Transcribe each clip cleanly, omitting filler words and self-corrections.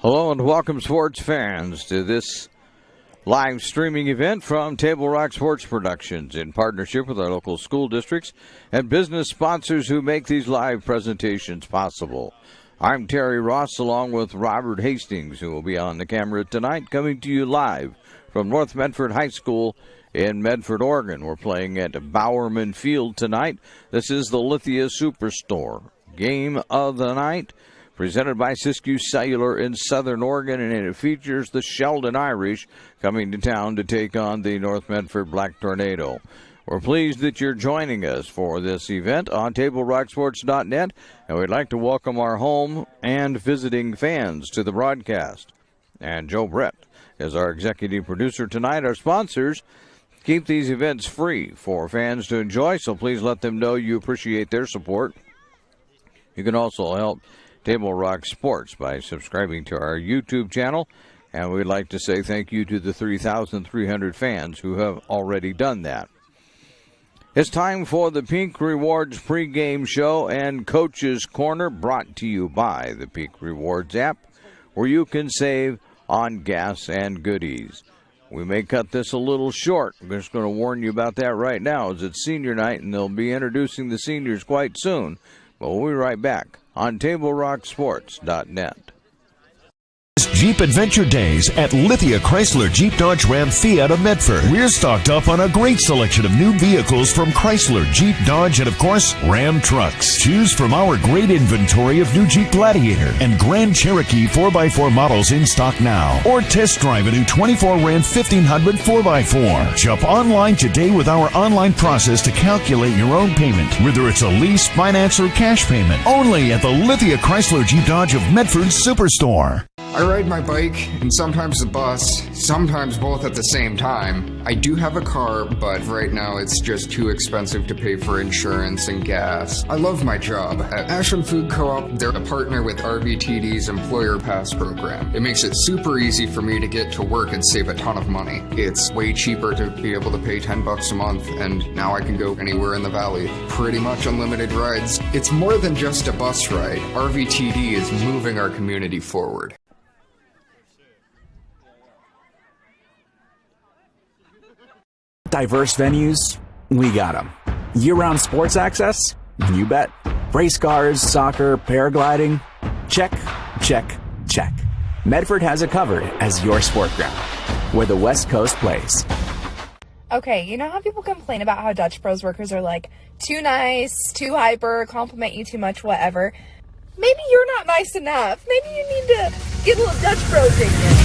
Hello and welcome, sports fans, to this live streaming event from Table Rock Sports Productions in partnership with our local school districts and business sponsors who make these live presentations possible. I'm Terry Ross along with Robert Hastings, who will be on the camera tonight, coming to you live from North Medford High School in Medford, Oregon. We're playing at Bowerman Field tonight. This is the Lithia Superstore game of the night, presented by Siskiyou Cellular in Southern Oregon, and it features the Sheldon Irish coming to town to take on the North Medford Black Tornado. We're pleased that you're joining us for this event on TableRockSports.net, and we'd like to welcome our home and visiting fans to the broadcast. And Joe Brett is our executive producer tonight. Our sponsors keep these events free for fans to enjoy, so please let them know you appreciate their support. You can also help Table Rock Sports by subscribing to our YouTube channel, and we'd like to say thank you to the 3,300 fans who have already done that. It's time for the Peak Rewards pregame show and Coach's Corner, brought to you by the Peak Rewards app, where you can save on gas and goodies. We may cut this a little short. I'm just going to warn you about that right now, as it's senior night, and they'll be introducing the seniors quite soon. But we'll be right back on TableRockSports.net. Jeep Adventure Days at Lithia Chrysler Jeep Dodge Ram Fiat of Medford. We're stocked up on a great selection of new vehicles from Chrysler, Jeep, Dodge, and of course, Ram trucks. Choose from our great inventory of new Jeep Gladiator and Grand Cherokee 4x4 models in stock now. Or test drive a new 24 Ram 1500 4x4. Shop online today with our online process to calculate your own payment, whether it's a lease, finance, or cash payment. Only at the Lithia Chrysler Jeep Dodge of Medford Superstore. I ride my bike and sometimes the bus, sometimes both at the same time. I do have a car, but right now it's just too expensive to pay for insurance and gas. I love my job. At Ashland Food Co-op, they're a partner with RVTD's Employer Pass program. It makes it super easy for me to get to work and save a ton of money. It's way cheaper to be able to pay $10 a month, and now I can go anywhere in the valley. Pretty much unlimited rides. It's more than just a bus ride. RVTD is moving our community forward. Diverse venues, we got them. Year-round sports access? You bet. Race cars, soccer, paragliding? Check, check, check. Medford has it covered as your sport ground, where the West Coast plays. Okay, you know how people complain about how Dutch Bros workers are like too nice, too hyper, compliment you too much, whatever? Maybe you're not nice enough. Maybe you need to get a little Dutch Bro dignity.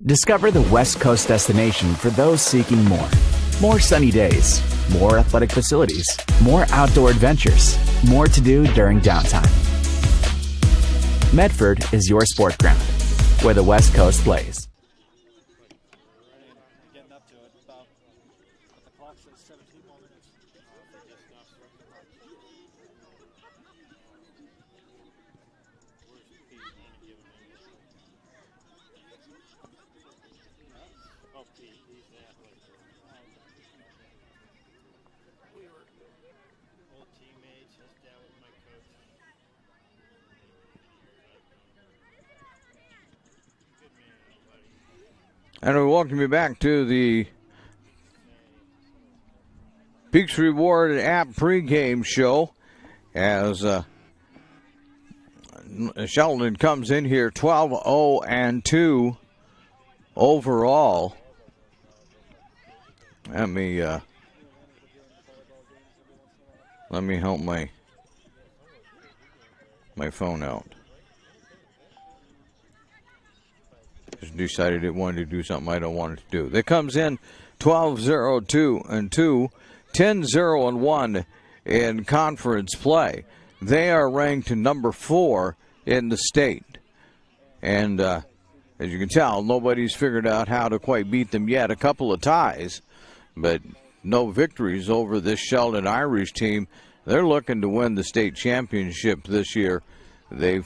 Discover the West Coast destination for those seeking more. More sunny days, more athletic facilities, more outdoor adventures, more to do during downtime. Medford is your sport ground, where the West Coast plays. And we welcome you back to the Peaks Reward app pregame show as Sheldon comes in here 12-0-2 overall. Let me help my phone out. Just decided it wanted to do something I don't want it to do. That comes in 12-0-2, 10-0-1 in conference play. They are ranked number 4 in the state. And as you can tell, nobody's figured out how to quite beat them yet. A couple of ties, but no victories over this Sheldon Irish team. They're looking to win the state championship this year They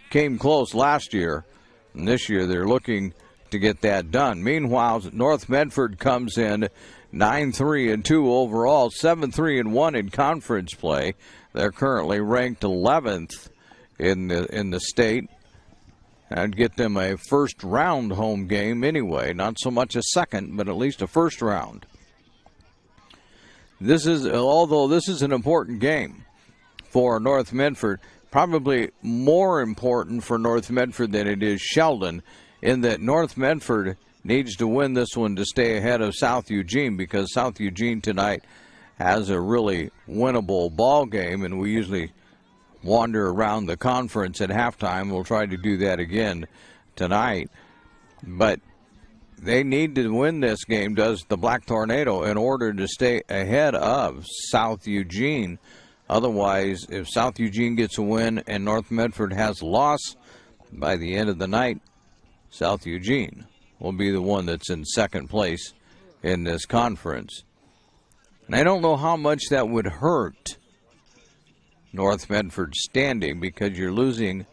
came close last year, and this year they're looking to get that done. Meanwhile, North Medford comes in 9-3-2 overall, 7-3-1 in conference play. They're currently ranked 11th in the state. I'd get them a first round home game anyway, not so much a second, but at least a first round. Although this is an important game for North Medford, probably more important for North Medford than it is Sheldon, in that North Medford needs to win this one to stay ahead of South Eugene, because South Eugene tonight has a really winnable ball game, and we usually wander around the conference at halftime. We'll try to do that again tonight. But they need to win this game, does the Black Tornado, in order to stay ahead of South Eugene. Otherwise, if South Eugene gets a win and North Medford has a loss, by the end of the night, South Eugene will be the one that's in second place in this conference. And I don't know how much that would hurt North Medford's standing, because you're losing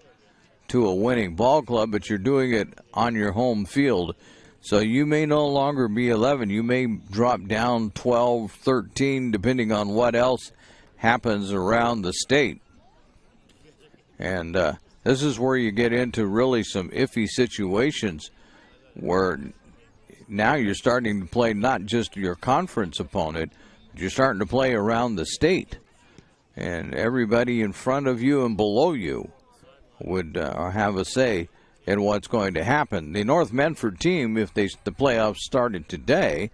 to a winning ball club, but you're doing it on your home field. So you may no longer be 11. You may drop down 12, 13, depending on what else happens around the state. And this is where you get into really some iffy situations, where now you're starting to play not just your conference opponent, but you're starting to play around the state. And everybody in front of you and below you would have a say in what's going to happen. The North Medford team, if the playoffs started today,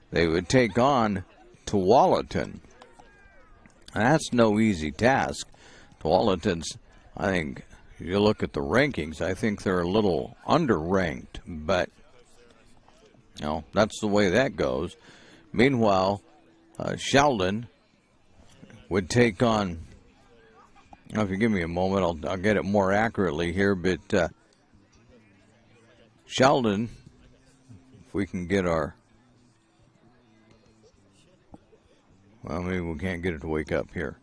they would take on Tualatin. That's no easy task. Tualatin's, I think, if you look at the rankings, I think they're a little underranked, but that's the way that goes. Meanwhile, Sheldon would take on, if you give me a moment, I'll get it more accurately here, but Sheldon, if we can get our, well, maybe we can't get it to wake up here.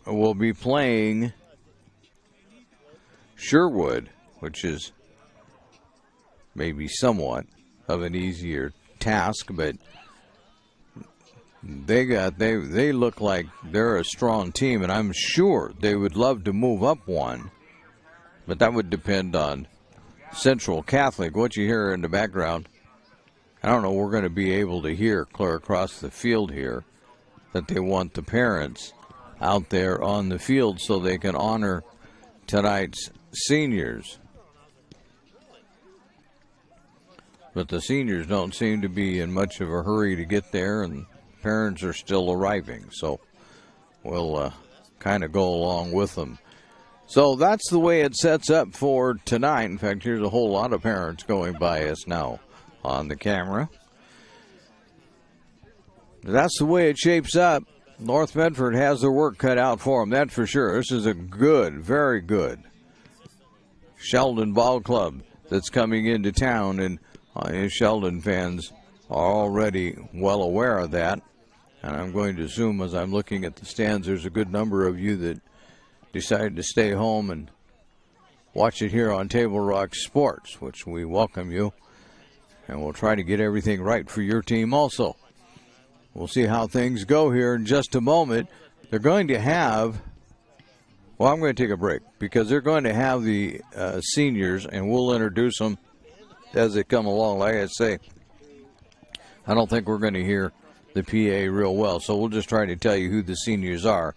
We'll be playing Sherwood, which is maybe somewhat of an easier task, but they look like they're a strong team, and I'm sure they would love to move up one, but that would depend on Central Catholic. What you hear in the background, I don't know, we're going to be able to hear clear across the field here that they want the parents out there on the field so they can honor tonight's seniors. But the seniors don't seem to be in much of a hurry to get there, and parents are still arriving, so we'll kind of go along with them. So that's the way it sets up for tonight. In fact, here's a whole lot of parents going by us now on the camera. That's the way it shapes up. North Medford has their work cut out for them, that's for sure. This is a good, very good Sheldon ball club that's coming into town, and Sheldon fans are already well aware of that. And I'm going to assume, as I'm looking at the stands, there's a good number of you that decided to stay home and watch it here on Table Rock Sports, which we welcome you. And we'll try to get everything right for your team also. We'll see how things go here in just a moment. They're going to have, well, I'm going to take a break, because they're going to have the seniors, and we'll introduce them as they come along. Like I say, I don't think we're going to hear the PA real well, so we'll just try to tell you who the seniors are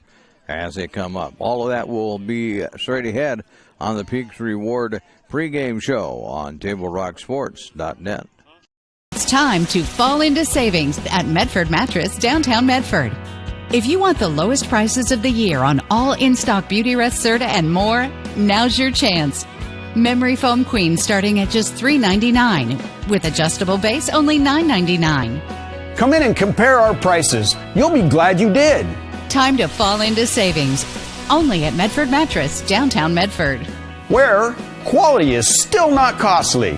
as they come up. All of that will be straight ahead on the Peaks Reward pregame show on TableRockSports.net. It's time to fall into savings at Medford Mattress, downtown Medford. If you want the lowest prices of the year on all in-stock Beauty Rest Serta and more, now's your chance. Memory foam queen starting at just $3.99, with adjustable base only $9.99. Come in and compare our prices. You'll be glad you did. Time to fall into savings. Only at Medford Mattress, downtown Medford. Where quality is still not costly.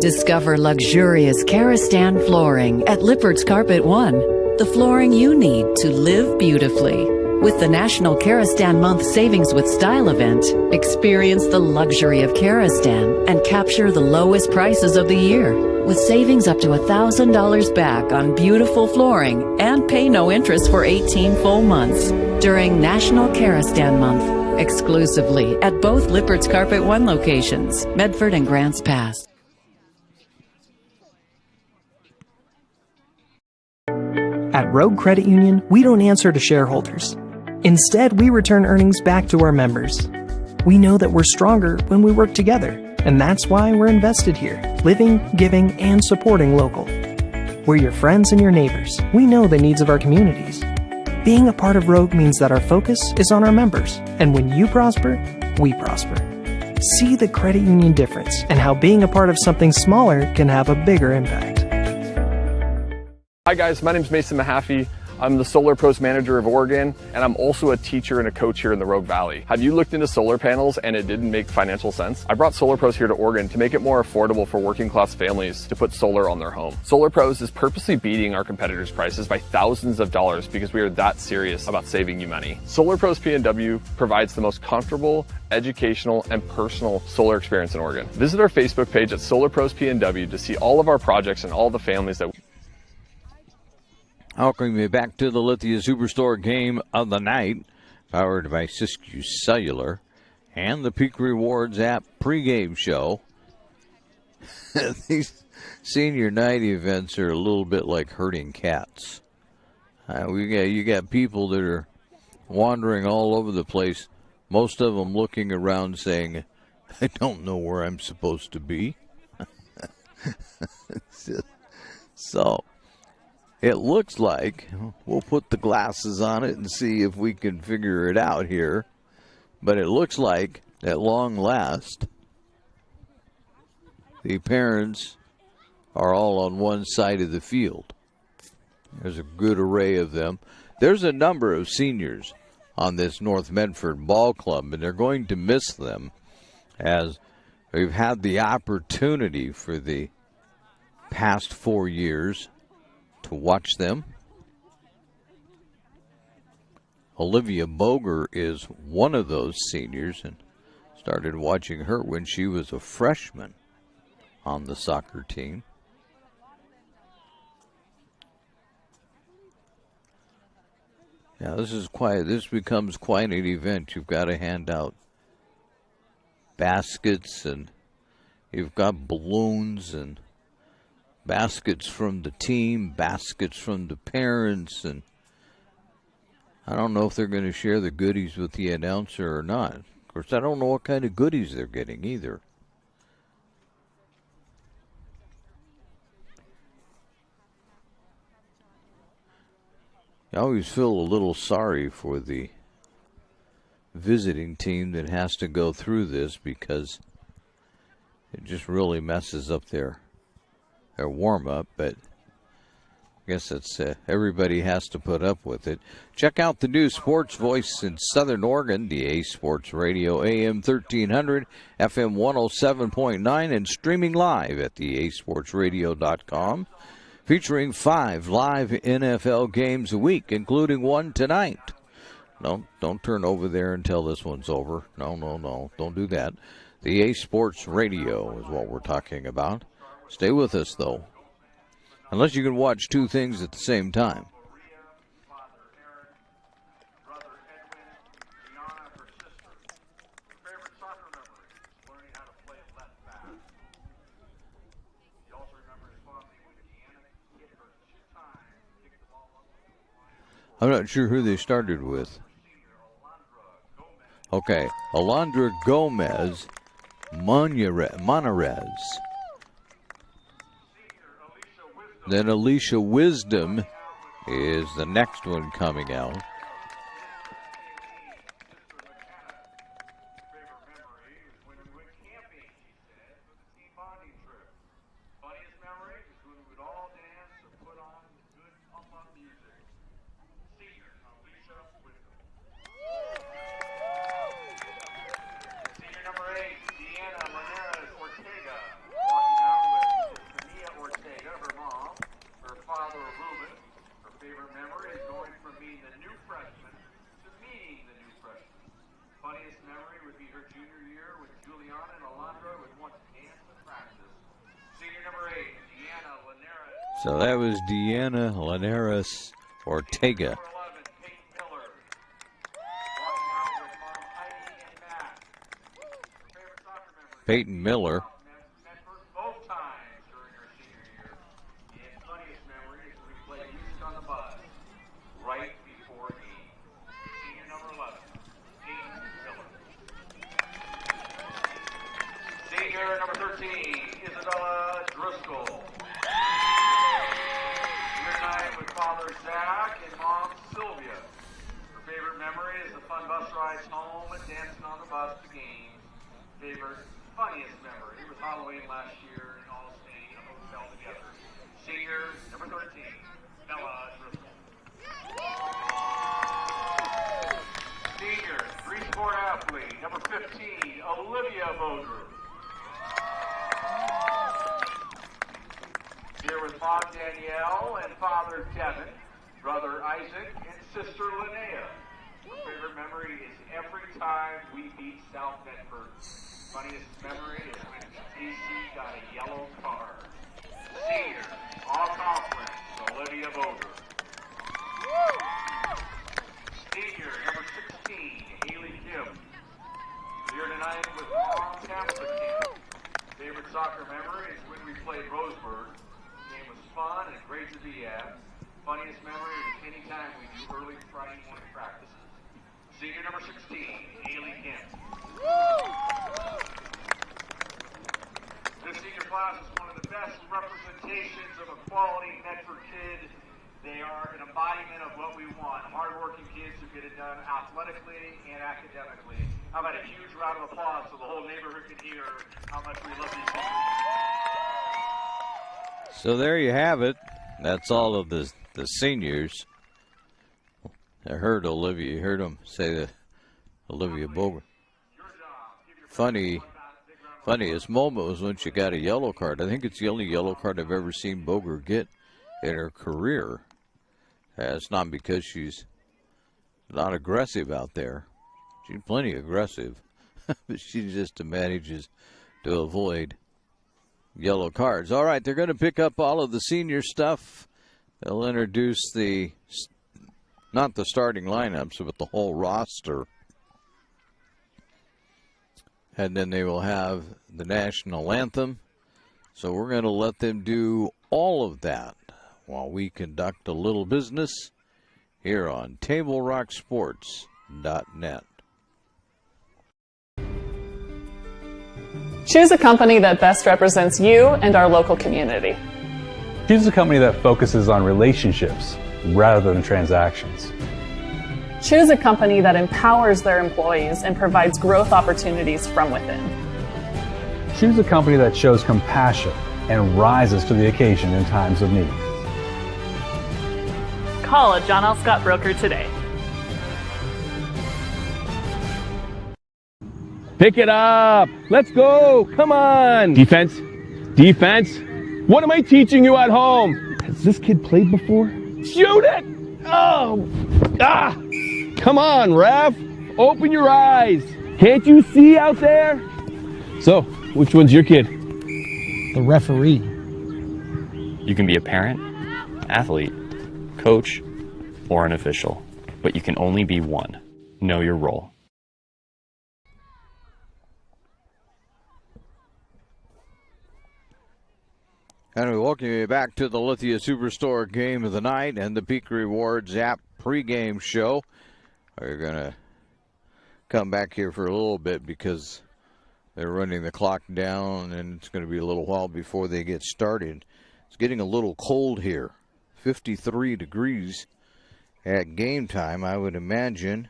Discover luxurious Karastan flooring at Lippert's Carpet One. the flooring you need to live beautifully. With the National Karastan Month Savings with Style event, experience the luxury of Karastan and capture the lowest prices of the year. With savings up to $1,000 back on beautiful flooring and pay no interest for 18 full months during National Karastan Month, exclusively at both Lippert's Carpet One locations, Medford and Grants Pass. At Rogue Credit Union, we don't answer to shareholders. Instead, we return earnings back to our members. We know that we're stronger when we work together, and that's why we're invested here, living, giving, and supporting local. We're your friends and your neighbors. We know the needs of our communities. Being a part of Rogue means that our focus is on our members, and when you prosper, we prosper. See the credit union difference and how being a part of something smaller can have a bigger impact. Hi guys, my name is Mason Mahaffey. I'm the Solar Pros Manager of Oregon, and I'm also a teacher and a coach here in the Rogue Valley. Have you looked into solar panels and it didn't make financial sense? I brought Solar Pros here to Oregon to make it more affordable for working class families to put solar on their home. Solar Pros is purposely beating our competitors' prices by thousands of dollars because we are that serious about saving you money. Solar Pros PNW provides the most comfortable, educational, and personal solar experience in Oregon. Visit our Facebook page at Solar Pros PNW to see all of our projects and all the families that Welcome you back to the Lithia Superstore game of the night, powered by Siskiyou Cellular and the Peak Rewards app pregame show. These senior night events are a little bit like herding cats. You got people that are wandering all over the place, most of them looking around saying, I don't know where I'm supposed to be. So it looks like, we'll put the glasses on it and see if we can figure it out here, but it looks like, at long last, the parents are all on one side of the field. There's a good array of them. There's a number of seniors on this North Medford ball club, and they're going to miss them as we've had the opportunity for the past 4 years to watch them. Olivia Boger is one of those seniors, and started watching her when she was a freshman on the soccer team. Now this becomes quite an event. You've got to hand out baskets, and you've got balloons and baskets from the team, baskets from the parents, and I don't know if they're going to share the goodies with the announcer or not. Of course, I don't know what kind of goodies they're getting either. I always feel a little sorry for the visiting team that has to go through this, because it just really messes up their warm-up, but I guess it's everybody has to put up with it. Check out the new sports voice in Southern Oregon, the A Sports Radio, AM 1300, FM 107.9, and streaming live at theasportsradio.com, featuring 5 live NFL games a week, including one tonight. No, don't turn over there until this one's over. No, don't do that. The A Sports Radio is what we're talking about. Stay with us, though, unless you can watch two things at the same time. I'm not sure who they started with. Okay, Alondra Gomez, Monarez. Then Alicia Wisdom is the next one coming out. So that was Deanna Linares Ortega. Peyton Miller. Senior number 13, Isabella Driscoll. Year 9 with Father Zach and Mom Sylvia. Her favorite memory is the fun bus rides home and dancing on the bus to games. Favorite, funniest memory was Halloween last year and all staying in a hotel together. Senior number 13, Bella Driscoll. Senior, three-sport athlete, number 15, Olivia Boger. Here with Mom Danielle and Father Devin, Brother Isaac, and Sister Linnea. Her favorite memory is every time we beat South Medford. Funniest memory is when AC got a yellow card. Senior, all conference, Olivia Boger. Senior, number 16, Haley Kim. Here tonight with Mom Tabitha Kim. Favorite soccer memory is when we played Roseburg. The game was fun and great to be at. Funniest memory is anytime we do early Friday morning practices. Senior number 16, Haley Kim. This senior class is one of the best representations of a quality Medford kid. They are an embodiment of what we want. Hardworking kids who get it done athletically and academically. How about a huge round of applause so the whole neighborhood can hear how much we love these kids. So there you have it. That's all of the seniors. I heard Olivia. You heard him say that Olivia Boger. Funniest moment was when she got a yellow card. I think it's the only yellow card I've ever seen Boger get in her career. It's not because she's not aggressive out there. She's plenty aggressive. But she just manages to avoid yellow cards. All right, they're going to pick up all of the senior stuff. They'll introduce not the starting lineups, but the whole roster. And then they will have the national anthem. So we're going to let them do all of that while we conduct a little business here on TableRockSports.net. Choose a company that best represents you and our local community. Choose a company that focuses on relationships rather than transactions. Choose a company that empowers their employees and provides growth opportunities from within. Choose a company that shows compassion and rises to the occasion in times of need. Call a John L. Scott broker today. Pick it up. Let's go. Come on. Defense. Defense. What am I teaching you at home? Has this kid played before? Shoot it. Oh. Ah. Come on, ref. Open your eyes. Can't you see out there? So, which one's your kid? The referee. You can be a parent, athlete, coach, or an official, but you can only be one. Know your role. And we welcome you back to the Lithia Superstore Game of the Night and the Peak Rewards app pregame show. We're going to come back here for a little bit because they're running the clock down and it's going to be a little while before they get started. It's getting a little cold here. 53 degrees at game time. I would imagine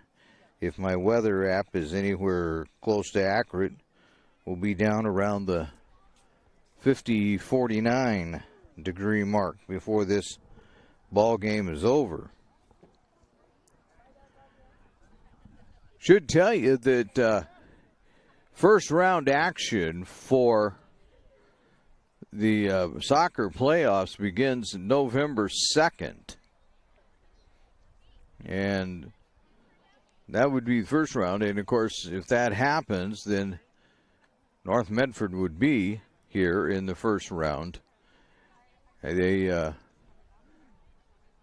if my weather app is anywhere close to accurate, we'll be down around the 49 degree mark before this ball game is over. Should tell you that first round action for the soccer playoffs begins November 2nd. And that would be the first round. And, of course, if that happens, then North Medford would be here in the first round. They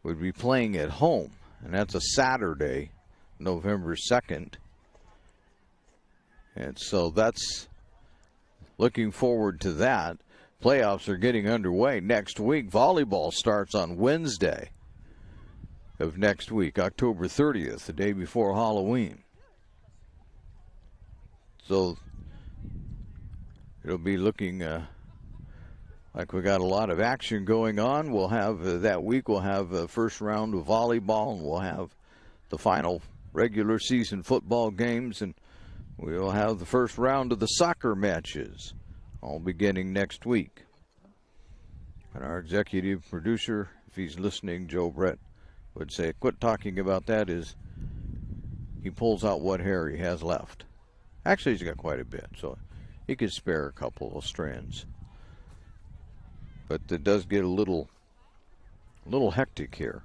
would be playing at home, and that's a Saturday, November 2nd. And so that's looking forward to that. Playoffs are getting underway next week. Volleyball starts on Wednesday of next week, October 30th, the day before Halloween. So it'll be looking like we got a lot of action going on. We'll have that week, we'll have the first round of volleyball, and we'll have the final regular season football games, and we'll have the first round of the soccer matches, all beginning next week. And our executive producer, if he's listening, Joe Brett, would say, quit talking about that, as he pulls out what hair he has left. Actually, he's got quite a bit, so he could spare a couple of strands. But it does get a little hectic here.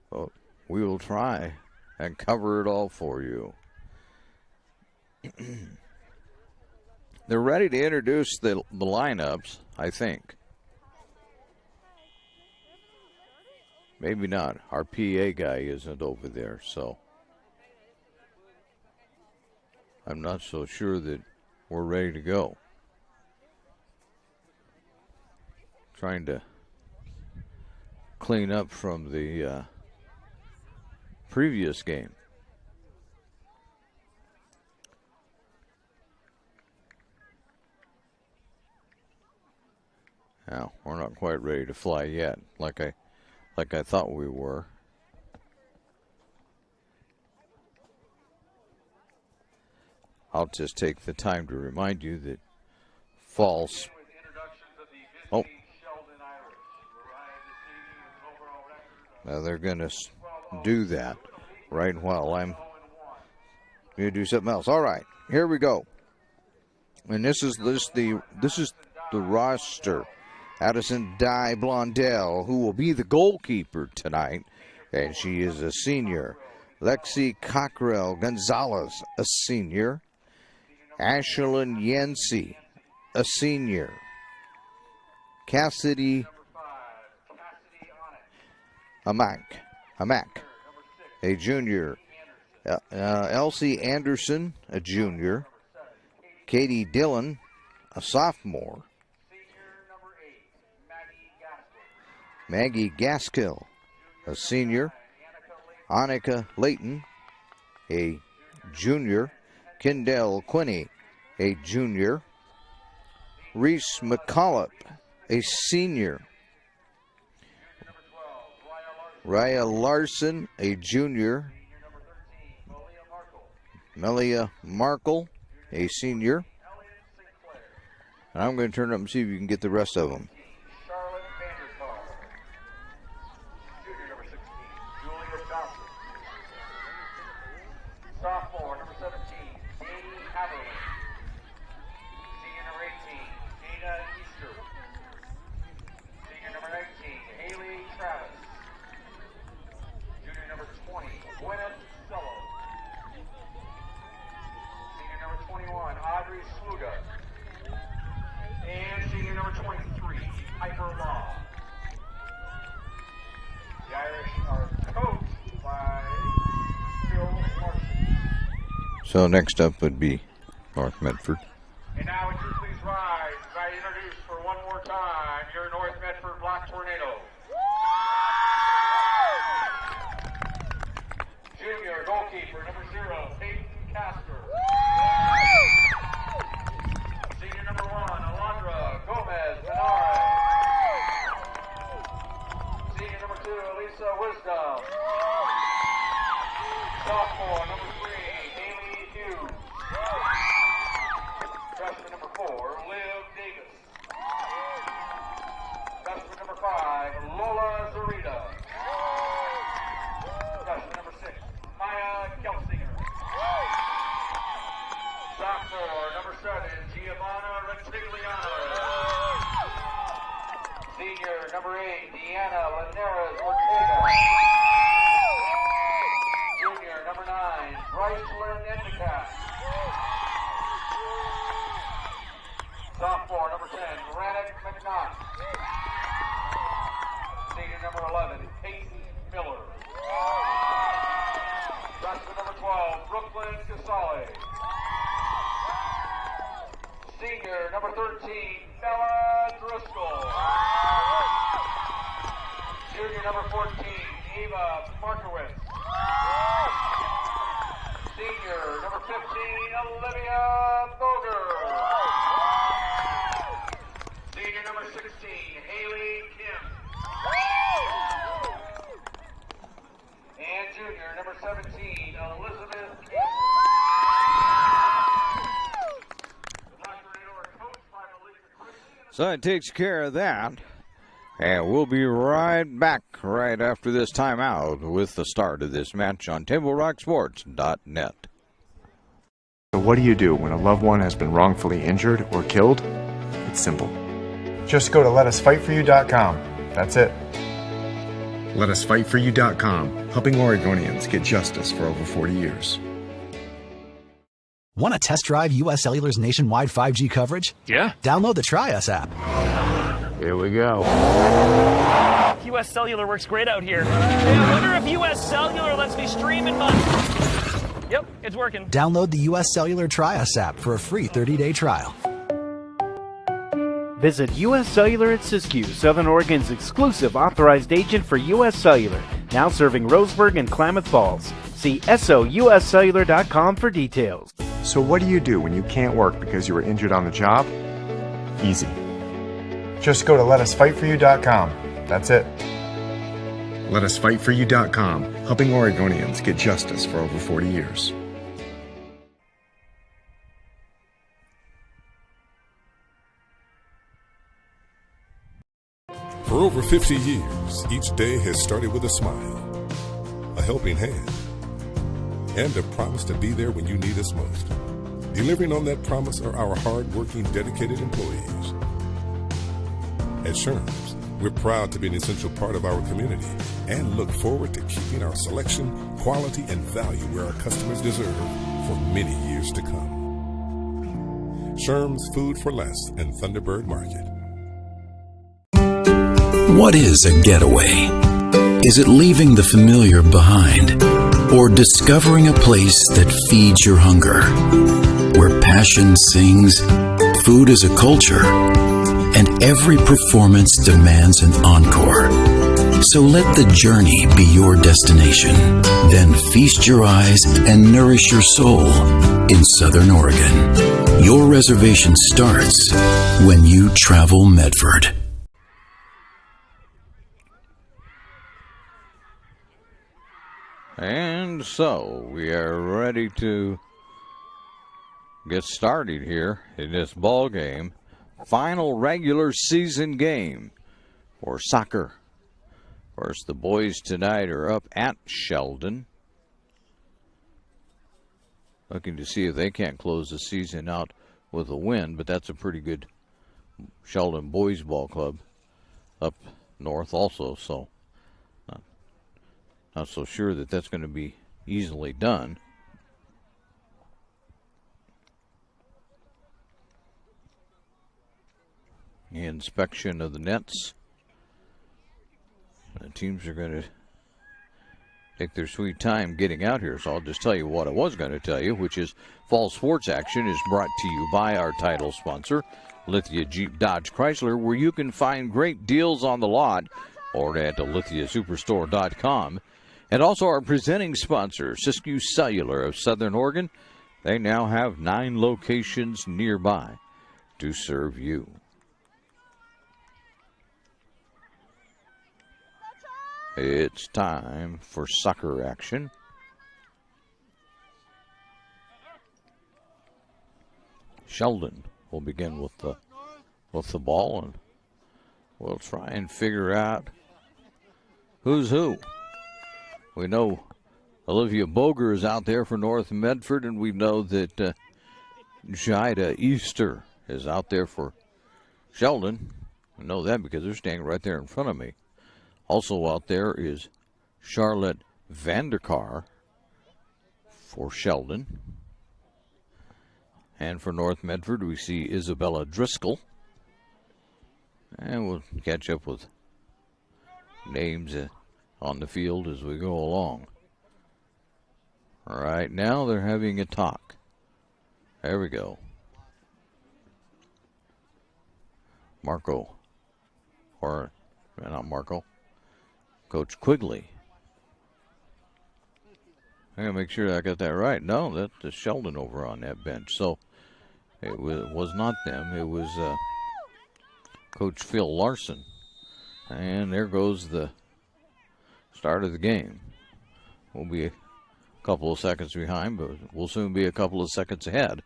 But we will try and cover it all for you. They're ready to introduce the lineups, I think. Maybe not. Our PA guy isn't over there, so I'm not so sure that we're ready to go. Trying to clean up from the previous game. Now, we're not quite ready to fly yet, like I thought we were. I'll just take the time to remind you that false. Oh. Now they're going to do that right while I'm going to do something else. All right, here we go. And this is the roster. Addison Dye Blondell, who will be the goalkeeper tonight, and she is a senior. Lexi Cockrell Gonzalez, a senior. Ashlyn Yancey, a senior. Cassidy Amak, a junior. Elsie Anderson, a junior. Katie Dillon, a sophomore. Maggie Gaskill, a senior. Annika Layton, a junior. Kendall Quinney, a junior. Reese McCollop, a senior. Raya Larson, a junior. Melia Markle, a senior. And I'm going to turn it up and see if you can get the rest of them. Sophomore, number 17, Katie Haberlin. Senior number 18, Dana Easter. Senior number 19, Haley Travis. Junior number 20, Gwyneth Sello. Senior number 21, Audrey Sluga. And senior number 23, Piper Law. The Irish are coached by Phil Larson. So next up would be North Medford. And now would you please rise as I introduce for one more time your North Medford Black Tornado. Junior goalkeeper number 0, Peyton Casper. Senior number 1, Alondra Gomez Menard. Senior number 2, Lisa Wisdom. Sophomore number 3, Haley Hughes. Freshman number 4, Liv Davis. Freshman number 5, Lola Zarita. Freshman number 6, Maya Kelsinger. Sophomore number 7, Giovanna Rentigliano. Senior number 8, Deanna Linares Ortega. Junior number 9, Brycelyn Endicott. Sophomore number 10, Rannick McNaught. Senior number 11, Casey Miller. Freshman number 12, Brooklyn Casale. Senior number 13, Bella Driscoll. Junior number 14, Eva Markowitz. Senior number 15, Olivia Boger. Senior number 16, Haley Kim. And junior number 17, Elizabeth Campbell. So it takes care of that. And we'll be right back right after this timeout with the start of this match on TableRockSports.net. So what do you do when a loved one has been wrongfully injured or killed? It's simple. Just go to letusfightforyou.com. That's it. Letusfightforyou.com, helping Oregonians get justice for over 40 years. Want to test drive U.S. Cellular's nationwide 5G coverage? Yeah. Download the Try Us app. Here we go. U.S. Cellular works great out here. Hey, I wonder if U.S. Cellular lets me stream in my... Yep, it's working. Download the U.S. Cellular Try Us app for a free 30-day trial. Visit U.S. Cellular at Siskiyou, Southern Oregon's exclusive authorized agent for U.S. Cellular, now serving Roseburg and Klamath Falls. See SOUScellular.com for details. So what do you do when you can't work because you were injured on the job? Easy. Just go to letusfightforyou.com. That's it. Letusfightforyou.com, helping Oregonians get justice for over 40 years. For over 50 years, each day has started with a smile, a helping hand, and a promise to be there when you need us most. Delivering on that promise are our hard-working, dedicated employees. At Sherms, we're proud to be an essential part of our community and look forward to keeping our selection, quality, and value where our customers deserve for many years to come. Sherms Food for Less and Thunderbird Market. What is a getaway? Is it leaving the familiar behind? Or discovering a place that feeds your hunger? Where passion sings, food is a culture, and every performance demands an encore. So let the journey be your destination. Then feast your eyes and nourish your soul in Southern Oregon. Your reservation starts when you travel Medford. And so we are ready to get started here in this ball game. Final regular season game for soccer. Of course, the boys tonight are up at Sheldon, looking to see if they can't close the season out with a win, but that's a pretty good Sheldon boys ball club up north also, so not so sure that that's going to be easily done. The inspection of the nets. The teams are going to take their sweet time getting out here, so I'll just tell you what I was going to tell you, which is fall sports action is brought to you by our title sponsor, Lithia Jeep Dodge Chrysler, where you can find great deals on the lot or at lithiasuperstore.com. And also our presenting sponsor, Siskiyou Cellular of Southern Oregon. They now have 9 locations nearby to serve you. It's time for soccer action. Sheldon will begin with the ball, and we'll try and figure out who's who. We know Olivia Boger is out there for North Medford, and we know that Jida Easter is out there for Sheldon. I know that because they're standing right there in front of me. Also out there is Charlotte Vanderkar for Sheldon. And for North Medford, we see Isabella Driscoll. And we'll catch up with names on the field as we go along. All right, now they're having a talk. There we go. Marco, or not Marco, Coach Quigley. I gotta make sure I got that right. No, that's Sheldon over on that bench. So it was not them. It was Coach Phil Larson. And there goes the start of the game. We'll be a couple of seconds behind, but we'll soon be a couple of seconds ahead.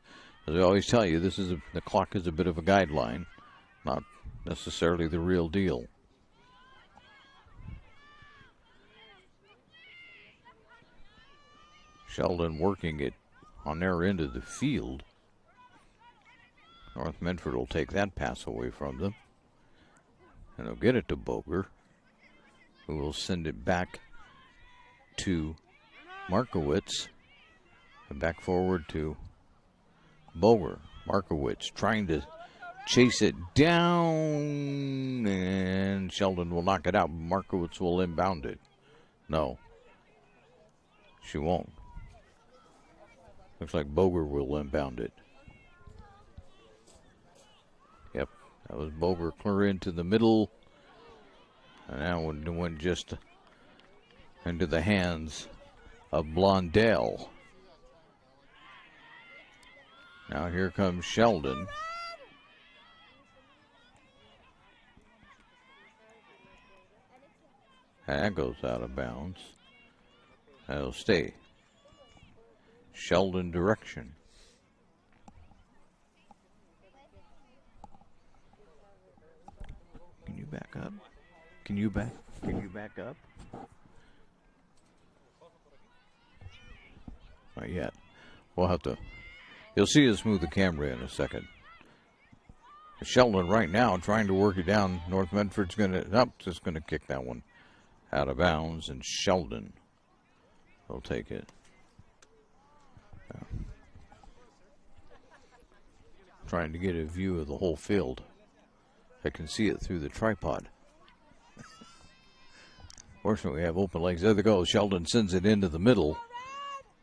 As I always tell you, the clock is a bit of a guideline, not necessarily the real deal. Sheldon working it on their end of the field. North Medford will take that pass away from them. And they'll get it to Boger, who will send it back to Markowitz. And back forward to Boger. Markowitz trying to chase it down, and Sheldon will knock it out. Markowitz will inbound it. No, she won't. Looks like Boger will inbound it. Yep, that was Boger clear into the middle. And that one went just into the hands of Blondell. Now here comes Sheldon. And that goes out of bounds. That'll stay. Sheldon direction. Can you back up? Can you back up? Not yet. We'll have to. You'll see us move the camera in a second. Sheldon right now trying to work it down. North Medford's just gonna kick that one out of bounds, and Sheldon will take it. Trying to get a view of the whole field. I can see it through the tripod. Fortunately, we have open legs. There they go. Sheldon sends it into the middle.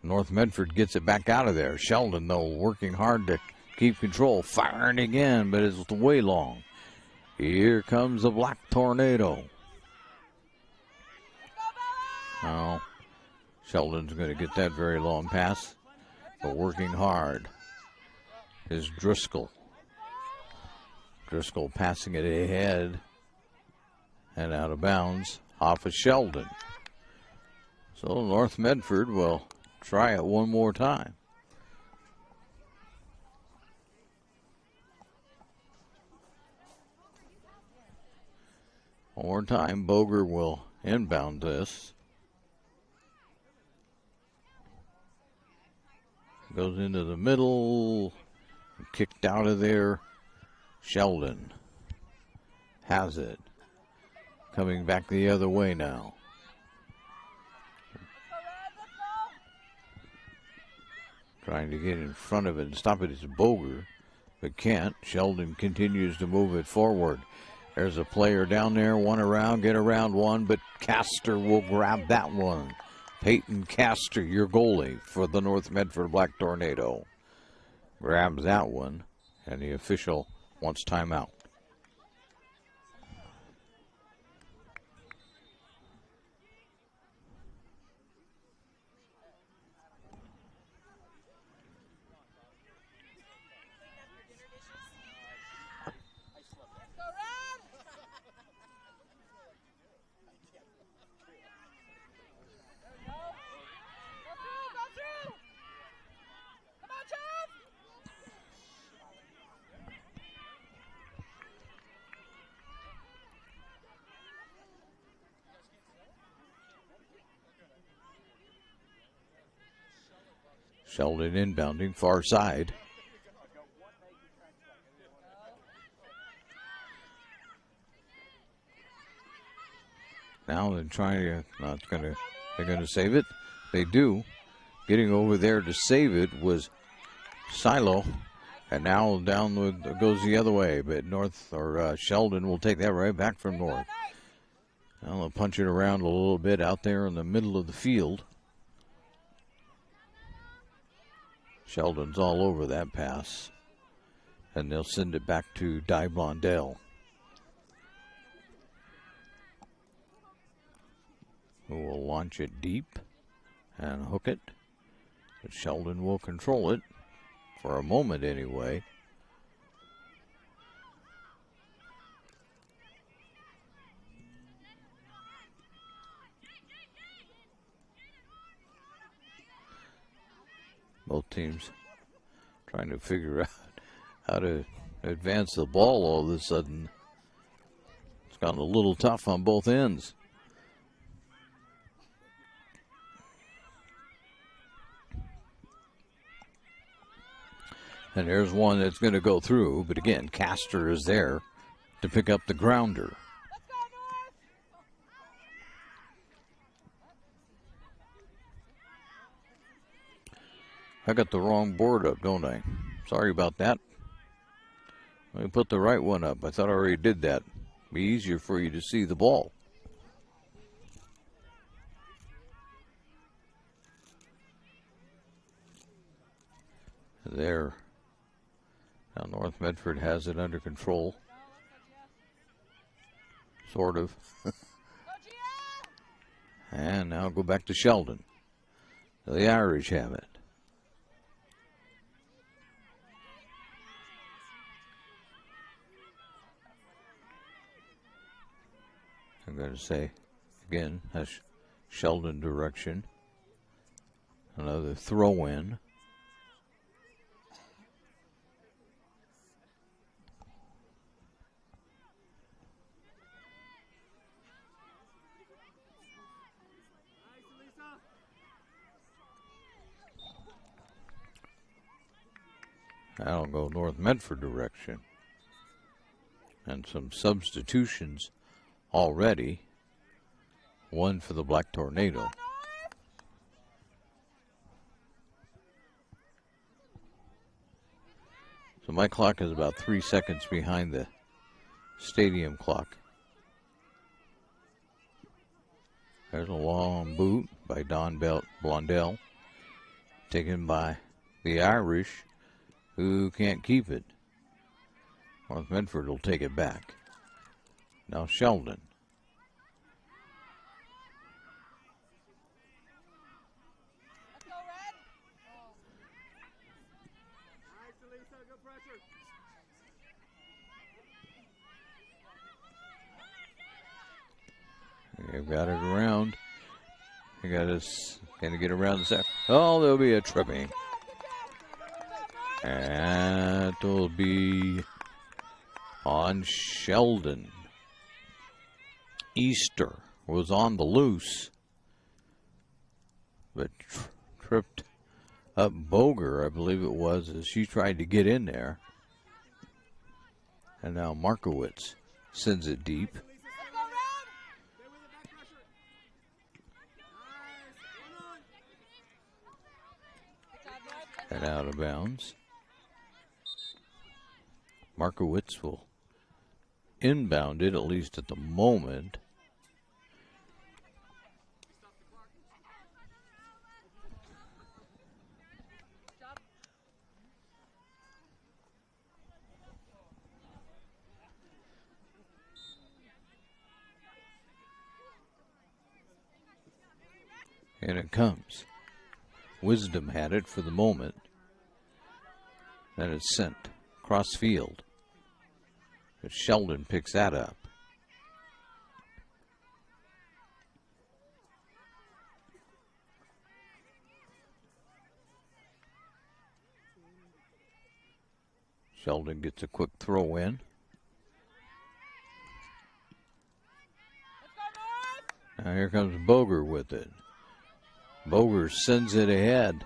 North Medford gets it back out of there. Sheldon, though, working hard to keep control. Firing again, but it's way long. Here comes the Black Tornado. Now, Sheldon's going to get that very long pass, but working hard is Driscoll. Driscoll passing it ahead and out of bounds off of Sheldon. So North Medford will try it one more time. One more time, Boger will inbound this. Goes into the middle, kicked out of there. Sheldon has it. Coming back the other way now. Trying to get in front of it and stop it is Boger, but can't. Sheldon continues to move it forward. There's a player down there, one around, get around one, but Castor will grab that one. Peyton Castor, your goalie for the North Medford Black Tornado. Grabs that one, and the official wants timeout. Sheldon inbounding far side. Now they're trying to, they're going to save it. They do. Getting over there to save it was Silo. And now goes the other way. But Sheldon will take that right back from North. Now they'll punch it around a little bit out there in the middle of the field. Sheldon's all over that pass. And they'll send it back to Di Blondell, who will launch it deep and hook it. But Sheldon will control it, for a moment anyway. Both teams trying to figure out how to advance the ball all of a sudden. It's gotten a little tough on both ends. And there's one that's going to go through, but again, Castor is there to pick up the grounder. I got the wrong board up, don't I? Sorry about that. Let me put the right one up. I thought I already did that. Be easier for you to see the ball. There. Now North Medford has it under control. Sort of. And now go back to Sheldon. The Irish have it. I'm going to say, again, that's Sheldon direction. Another throw in. That'll go North Medford direction. And some substitutions already. One for the Black Tornado. So my clock is about 3 seconds behind the stadium clock. There's a long boot by Don Blondell, taken by the Irish, who can't keep it. North Medford will take it back. Now Sheldon. They've got it around. They got us. Can they get around the set? Oh, there'll be a tripping. And it'll be on Sheldon. Easter was on the loose, but tripped up Boger, I believe it was, as she tried to get in there. And now Markowitz sends it deep. And out of bounds. Markowitz will inbound it, at least at the moment. And it comes. Wisdom had it for the moment. Then it's sent cross field. But Sheldon picks that up. Sheldon gets a quick throw in. Now here comes Boger with it. Boger sends it ahead.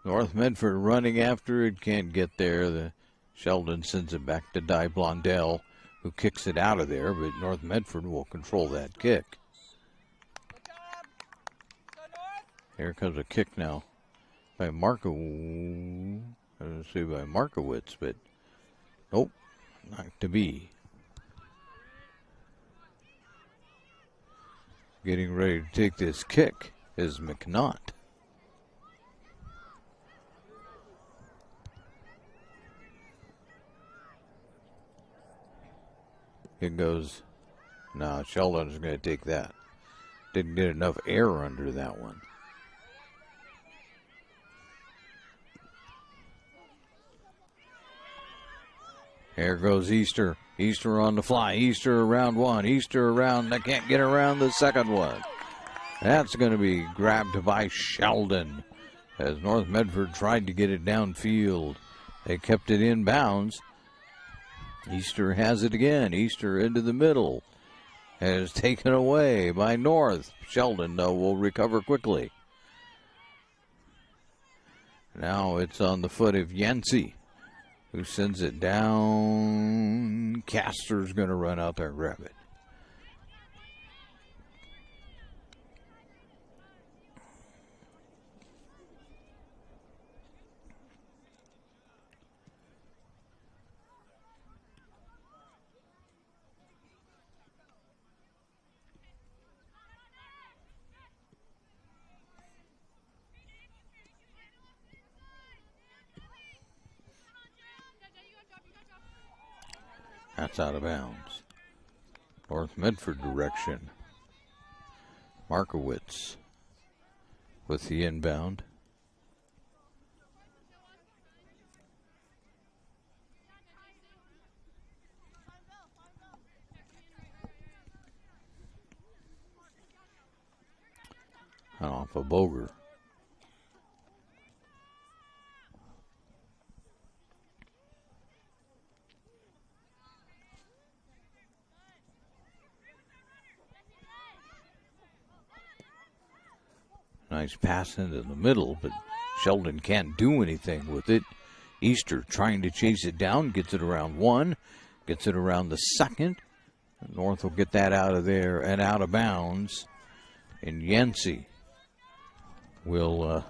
North Medford running after it, can't get there. The Sheldon sends it back to Di Blondell, who kicks it out of there, but North Medford will control that kick. Here comes a kick now by Markowitz, but nope, not to be. Getting ready to take this kick is McNutt. It goes. No, Sheldon's going to take that. Didn't get enough air under that one. Here goes Easter. Easter on the fly. Easter around one. Easter around. They can't get around the second one. That's going to be grabbed by Sheldon as North Medford tried to get it downfield. They kept it in bounds. Easter has it again. Easter into the middle. And is taken away by North. Sheldon, though, will recover quickly. Now it's on the foot of Yancey, who sends it down. Castor's going to run out there and grab it. That's out of bounds. North Medford direction. Markowitz with the inbound. Off a Boger. Nice pass into the middle, but Sheldon can't do anything with it. Easter trying to chase it down, gets it around one, gets it around the second. North will get that out of there and out of bounds. And Yancey will,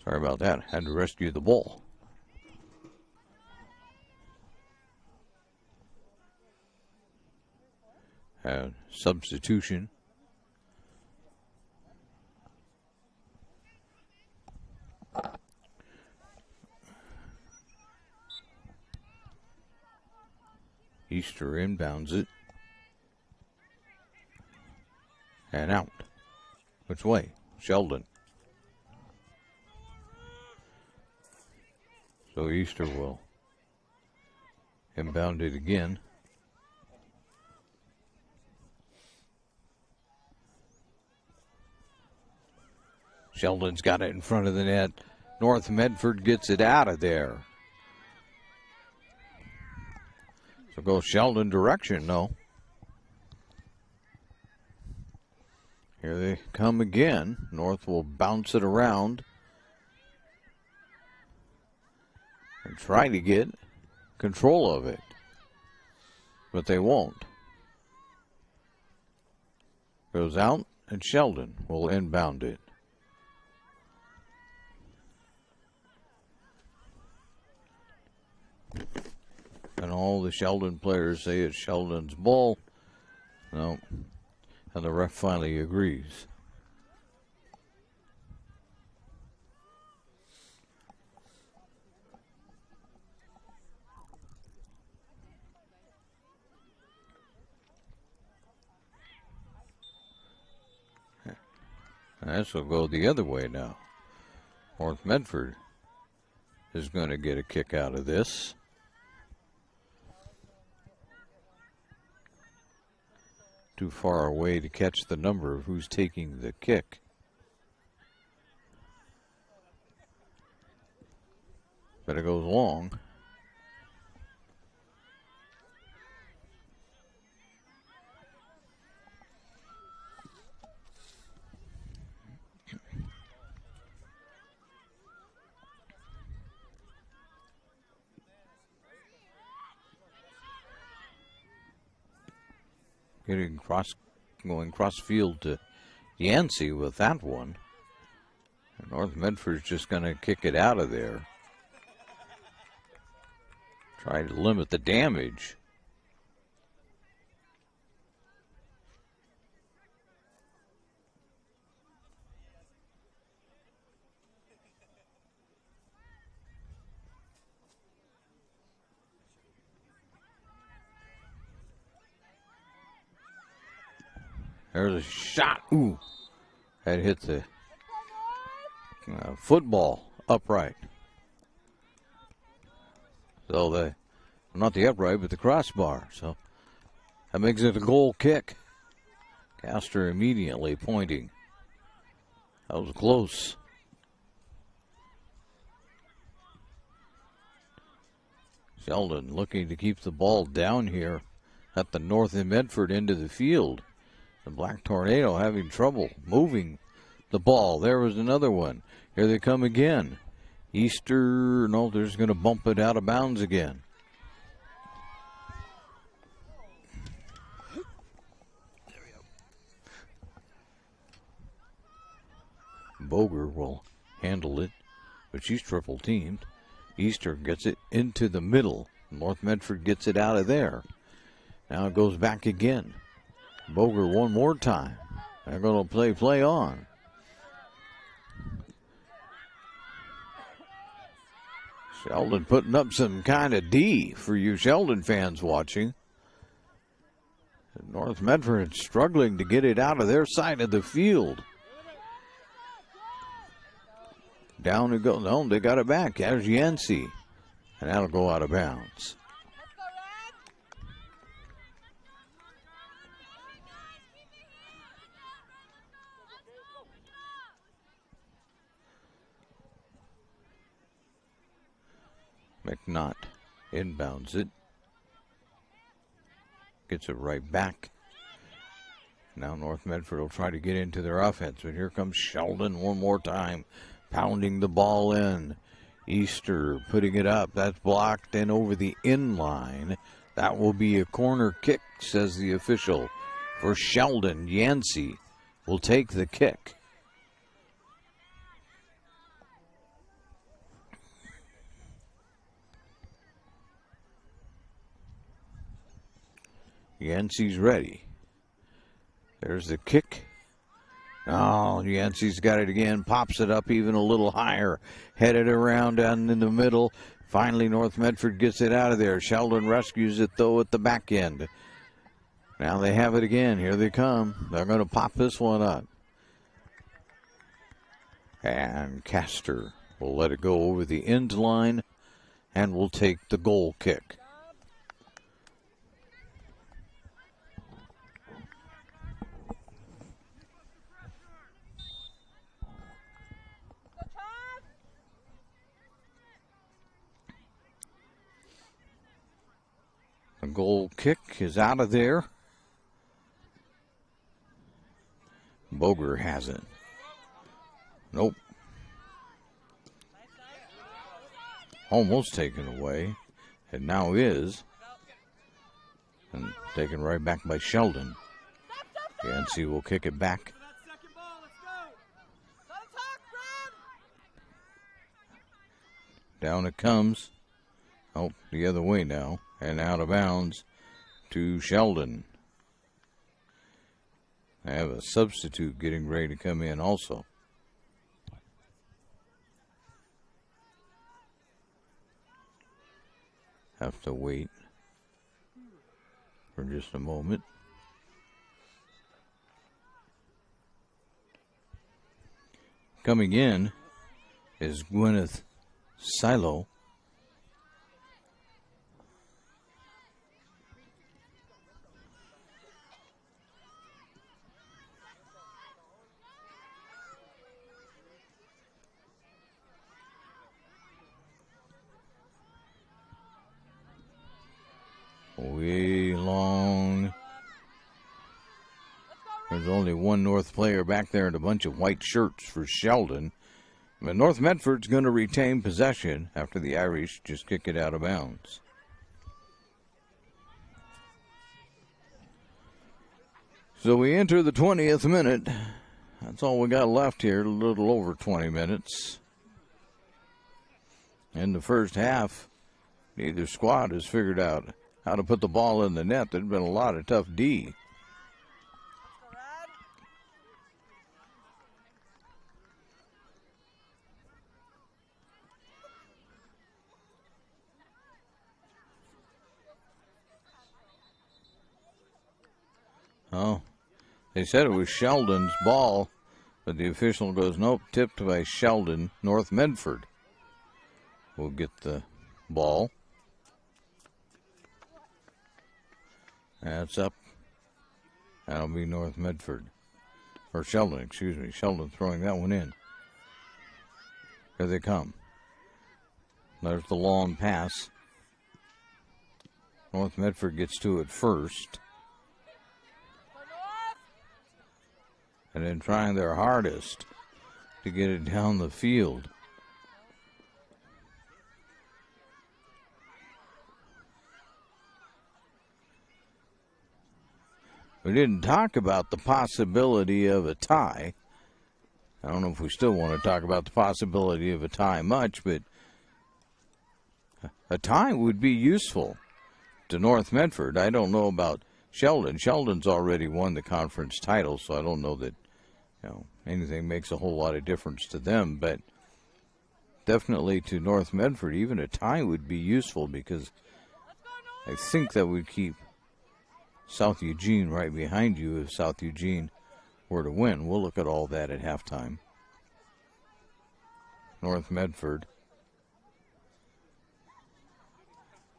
sorry about that, had to rescue the ball. Substitution. Easter inbounds it. And out. Which way? Sheldon. So Easter will inbound it again. Sheldon's got it in front of the net. North Medford gets it out of there. So go Sheldon direction, no. Here they come again. North will bounce it around and try to get control of it. But they won't. Goes out, and Sheldon will inbound it. And all the Sheldon players say it's Sheldon's ball. No. And the ref finally agrees. And this will go the other way now. North Medford is going to get a kick out of this. Too far away to catch the number of who's taking the kick. But it goes long. Going cross field to Yancey with that one. And North Medford's just going to kick it out of there. Try to limit the damage. There's a shot. Ooh. That hit the football upright. So not the upright, but the crossbar. So that makes it a goal kick. Castor immediately pointing. That was close. Sheldon looking to keep the ball down here at the north of Medford into the field. The Black Tornado having trouble moving the ball. There was another one. Here they come again. Easter, no, they're just going to bump it out of bounds again. Boger will handle it, but she's triple teamed. Easter gets it into the middle. North Medford gets it out of there. Now it goes back again. Boger one more time. They're going to play on. Sheldon putting up some kind of D for you Sheldon fans watching. North Medford struggling to get it out of their side of the field. Down it goes. No, they got it back. There's Yancey. And that'll go out of bounds. McNaught inbounds it. Gets it right back. Now North Medford will try to get into their offense, but here comes Sheldon one more time, pounding the ball in. Easter putting it up. That's blocked and over the in line. That will be a corner kick, says the official. For Sheldon, Yancey will take the kick. Yancey's ready. There's the kick. Oh, Yancey's got it again. Pops it up even a little higher. Headed around down in the middle. Finally, North Medford gets it out of there. Sheldon rescues it, though, at the back end. Now they have it again. Here they come. They're going to pop this one up. And Castor will let it go over the end line and will take the goal kick. The goal kick is out of there. Boger has it. Nope. Almost taken away. And now is. And taken right back by Sheldon. Yancey will kick it back. Down it comes. Oh, the other way now. And out of bounds to Sheldon. I have a substitute getting ready to come in also. Have to wait for just a moment. Coming in is Gwyneth Silo. Way long. There's only one North player back there in a bunch of white shirts for Sheldon. But North Medford's going to retain possession after the Irish just kick it out of bounds. So we enter the 20th minute. That's all we got left here, a little over 20 minutes. In the first half, neither squad has figured out how to put the ball in the net. There's been a lot of tough D. Oh, They said it was Sheldon's ball, but the official goes, nope, tipped by Sheldon. North Medford will get the ball. That's up. That'll be North Medford. Or Sheldon, excuse me. Sheldon throwing that one in. Here they come. There's the long pass. North Medford gets to it first. And then trying their hardest to get it down the field. We didn't talk about the possibility of a tie. I don't know if we still want to talk about the possibility of a tie much, but a tie would be useful to North Medford. I don't know about Sheldon. Sheldon's already won the conference title, so I don't know that anything makes a whole lot of difference to them, but definitely to North Medford, even a tie would be useful because I think that would keep South Eugene right behind you if South Eugene were to win. We'll look at all that at halftime. North Medford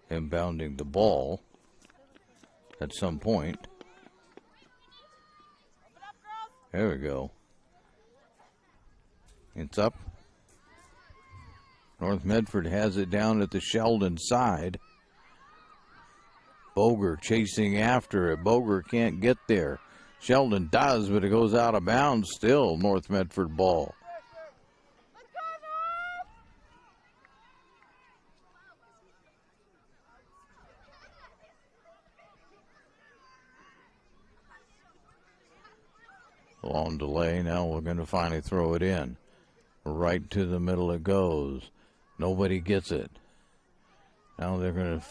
inbounding the ball at some point. There we go. It's up. North Medford has it down at the Sheldon side. Boger chasing after it. Boger can't get there. Sheldon does, but it goes out of bounds still. North Medford ball. Long delay. Now we're going to finally throw it in. Right to the middle it goes. Nobody gets it. Now they're going to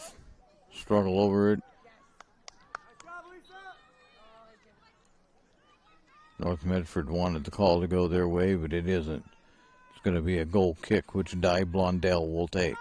struggle over it. North Medford wanted the call to go their way, but it isn't. It's going to be a goal kick, which Di Blondell will take.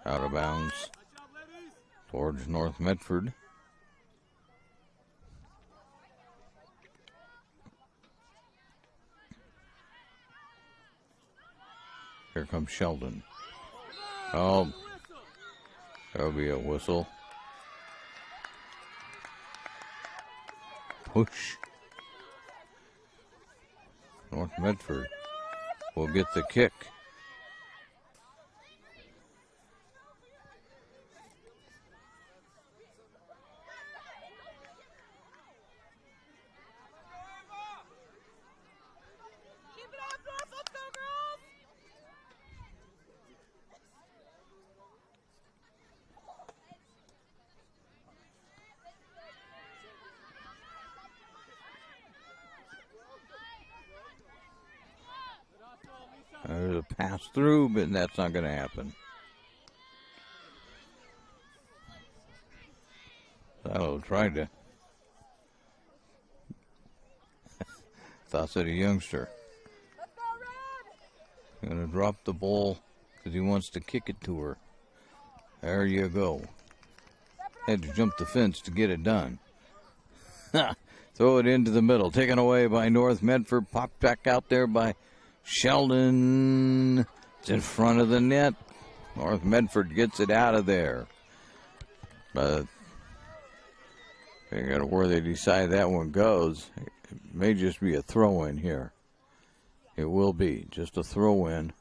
Out of bounds towards North Medford. Here comes Sheldon. Oh, there'll be a whistle. Push. North Medford will get the kick. There's a pass through, but that's not going to happen. Silo tried to. Thought that a youngster. Going to drop the ball because he wants to kick it to her. There you go. Had to jump the fence to get it done. Throw it into the middle. Taken away by North Medford. Popped back out there by Sheldon. It's in front of the net. North Medford gets it out of there. But figure out where they decide that one goes. It may just be a throw-in here. It will be just a throw-in.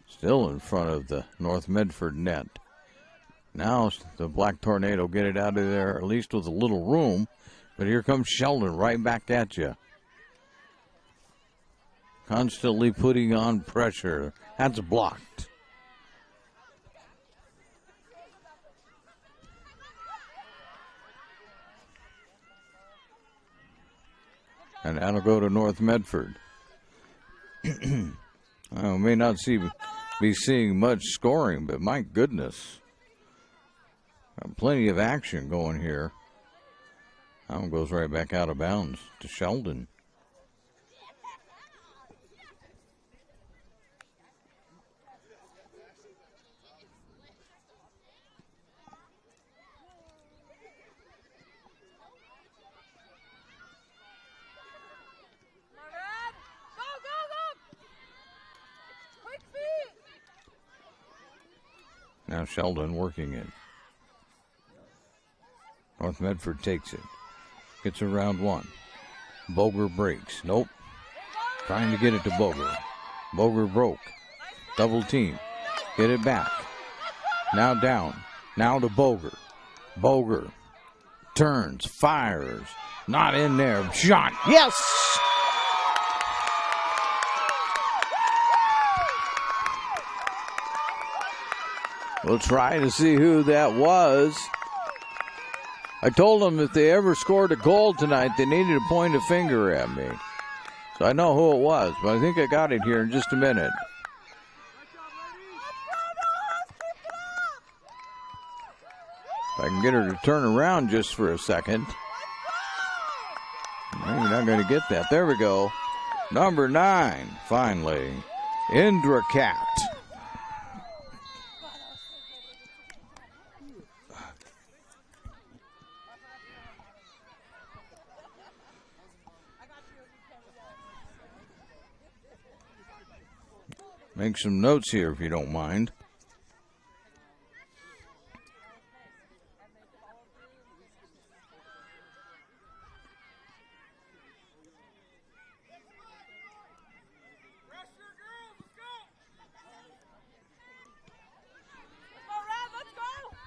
Still in front of the North Medford net. Now the Black Tornado get it out of there, at least with a little room. But here comes Sheldon right back at you. Constantly putting on pressure. That's blocked. And that'll go to North Medford. I may not be seeing much scoring, but my goodness. Plenty of action going here. That one goes right back out of bounds to Sheldon. Now Sheldon working it. North Medford takes it. Gets around one. Boger breaks. Nope. Trying to get it to Boger. Boger broke. Double team. Get it back. Now down. Now to Boger. Boger turns. Fires. Not in there. Shot. Yes! We'll try to see who that was. I told them if they ever scored a goal tonight, they needed to point a finger at me. So I know who it was, but I think I got it here in just a minute. If I can get her to turn around just for a second. You're not going to get that. There we go. Number 9, finally. Indra Cat. Make some notes here if you don't mind.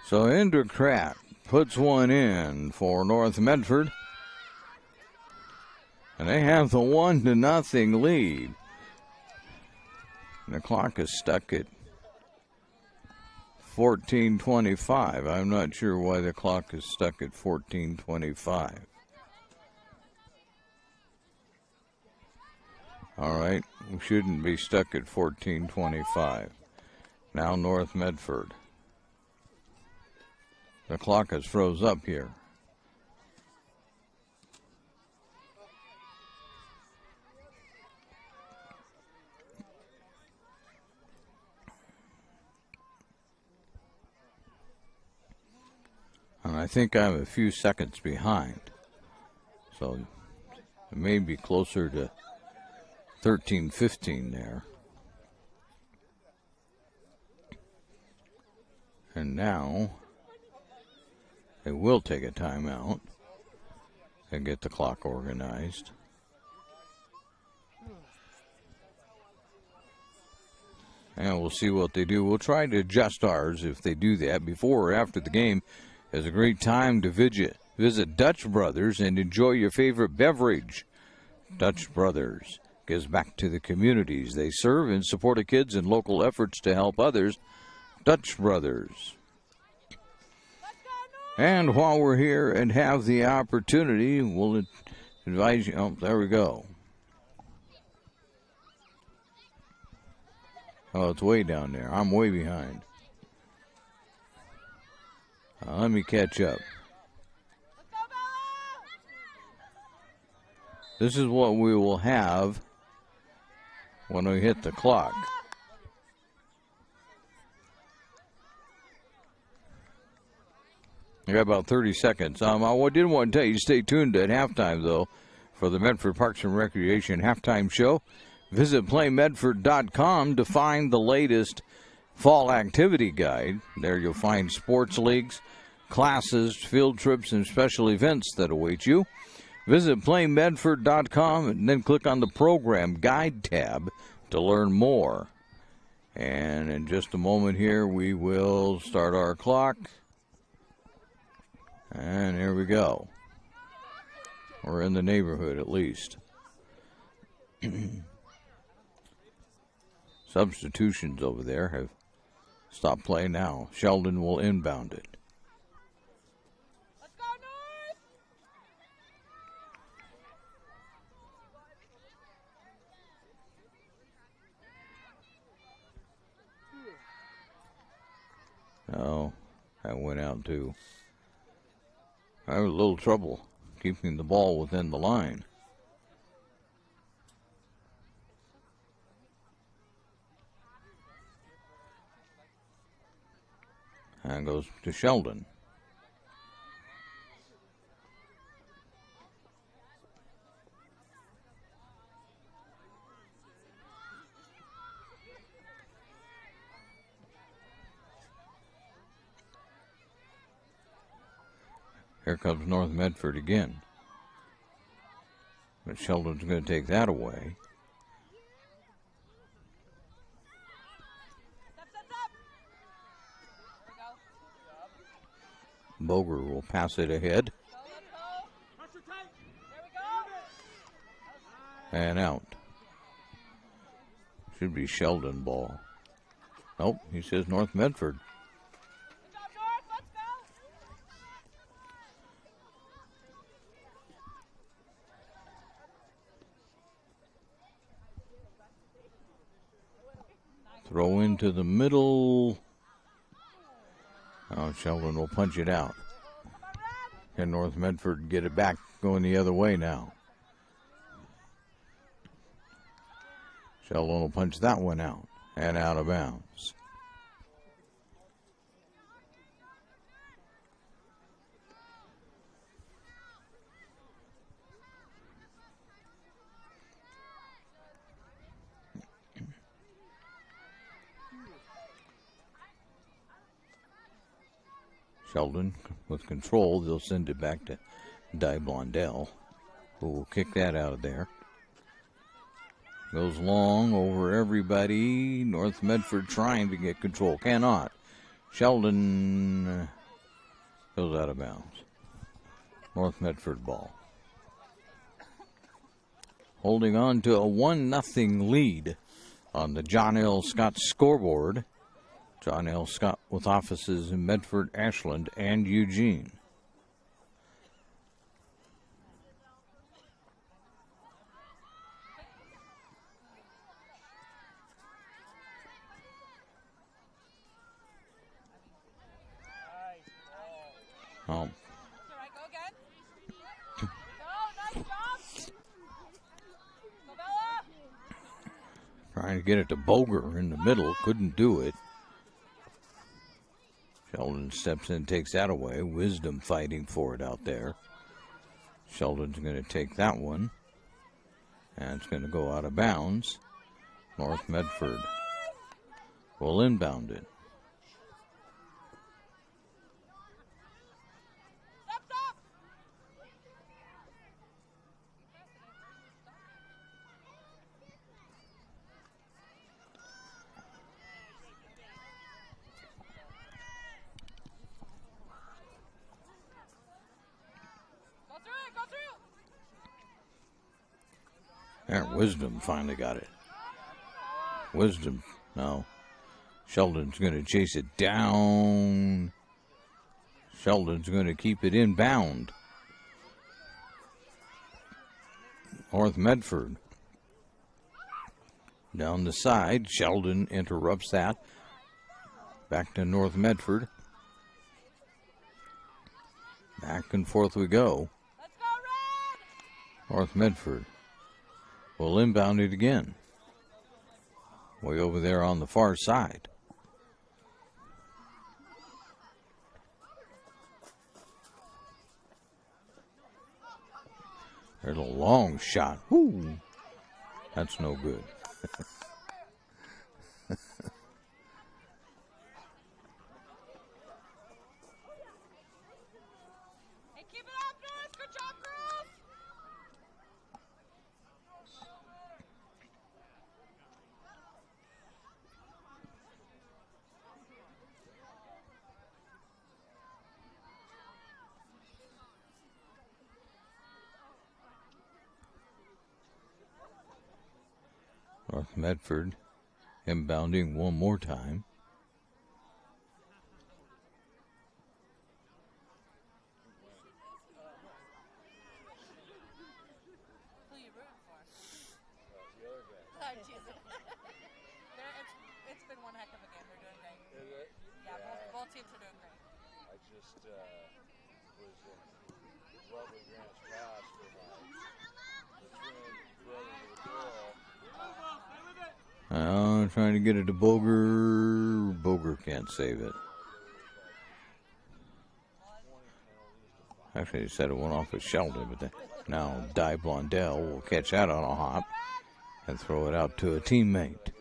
So Indra Kratt puts one in for North Medford. And they have the 1-0 lead. And the clock is stuck at 14:25. I'm not sure why the clock is stuck at 14:25. All right, we shouldn't be stuck at 14:25. Now North Medford. The clock has froze up here. And I think I'm a few seconds behind. So it may be closer to 13:15 there. And now they will take a timeout and get the clock organized. And we'll see what they do. We'll try to adjust ours if they do that before or after the game. It's a great time to visit Dutch Brothers and enjoy your favorite beverage. Dutch Brothers gives back to the communities they serve and support the kids and local efforts to help others. Dutch Brothers. And while we're here and have the opportunity, we'll advise you. Oh, there we go. Oh, it's way down there. I'm way behind. Let me catch up. This is what we will have when we hit the clock. I got about 30 seconds. I didn't want to tell you, stay tuned at halftime, though, for the Medford Parks and Recreation halftime show. Visit playmedford.com to find the latest fall activity guide. There you'll find sports leagues, classes, field trips, and special events that await you. Visit playmedford.com and then click on the program guide tab to learn more. And in just a moment here, we will start our clock. And here we go. We're in the neighborhood at least. Substitutions over there have stopped playing now. Sheldon will inbound it. Oh, that went out too. I had a little trouble keeping the ball within the line. And goes to Sheldon. Here comes North Medford again. But Sheldon's going to take that away. Boger will pass it ahead. And out. Should be Sheldon ball. Nope, he says North Medford. Throw into the middle. Oh, Sheldon will punch it out. Can North Medford get it back going the other way now? Sheldon will punch that one out and out of bounds. Sheldon with control. They'll send it back to Di Blondell, who will kick that out of there. Goes long over everybody. North Medford trying to get control. Cannot. Sheldon goes out of bounds. North Medford ball. Holding on to a 1-0 lead on the John L. Scott scoreboard. John L. Scott with offices in Medford, Ashland, and Eugene. Oh. Trying to get it to Boger in the middle, couldn't do it. Sheldon steps in, takes that away. Wisdom fighting for it out there. Sheldon's going to take that one. And it's going to go out of bounds. North Medford will inbound it. There, Wisdom finally got it. Wisdom, no. Sheldon's going to chase it down. Sheldon's going to keep it inbound. North Medford. Down the side, Sheldon interrupts that. Back to North Medford. Back and forth we go. North Medford will inbound it again. Way over there on the far side. There's a long shot. Woo! That's no good. North Medford inbounding one more time. It's been one heck of a game. They're doing great. Yeah, Both teams are doing great. I just was in lovely Grant's class for my twin brother little girl. Trying to get it to Boger. Boger can't save it. Actually, he set it one off with Sheldon, but now Di Blondell will catch that on a hop and throw it out to a teammate.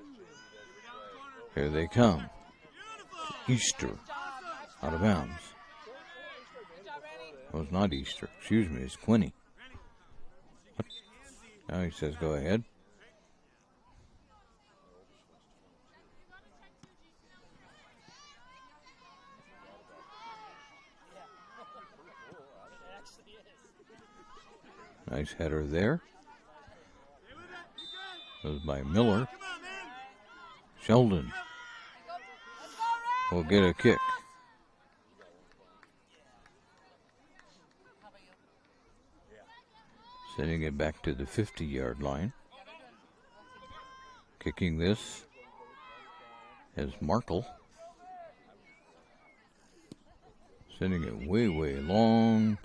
Here they come. Easter out of bounds. Oh, it's not Easter. Excuse me, it's Quinney. What? Now he says go ahead. Nice header there. Goes by Miller. Sheldon will get a kick. Sending it back to the 50-yard line. Kicking this is Markle. Sending it way, way long.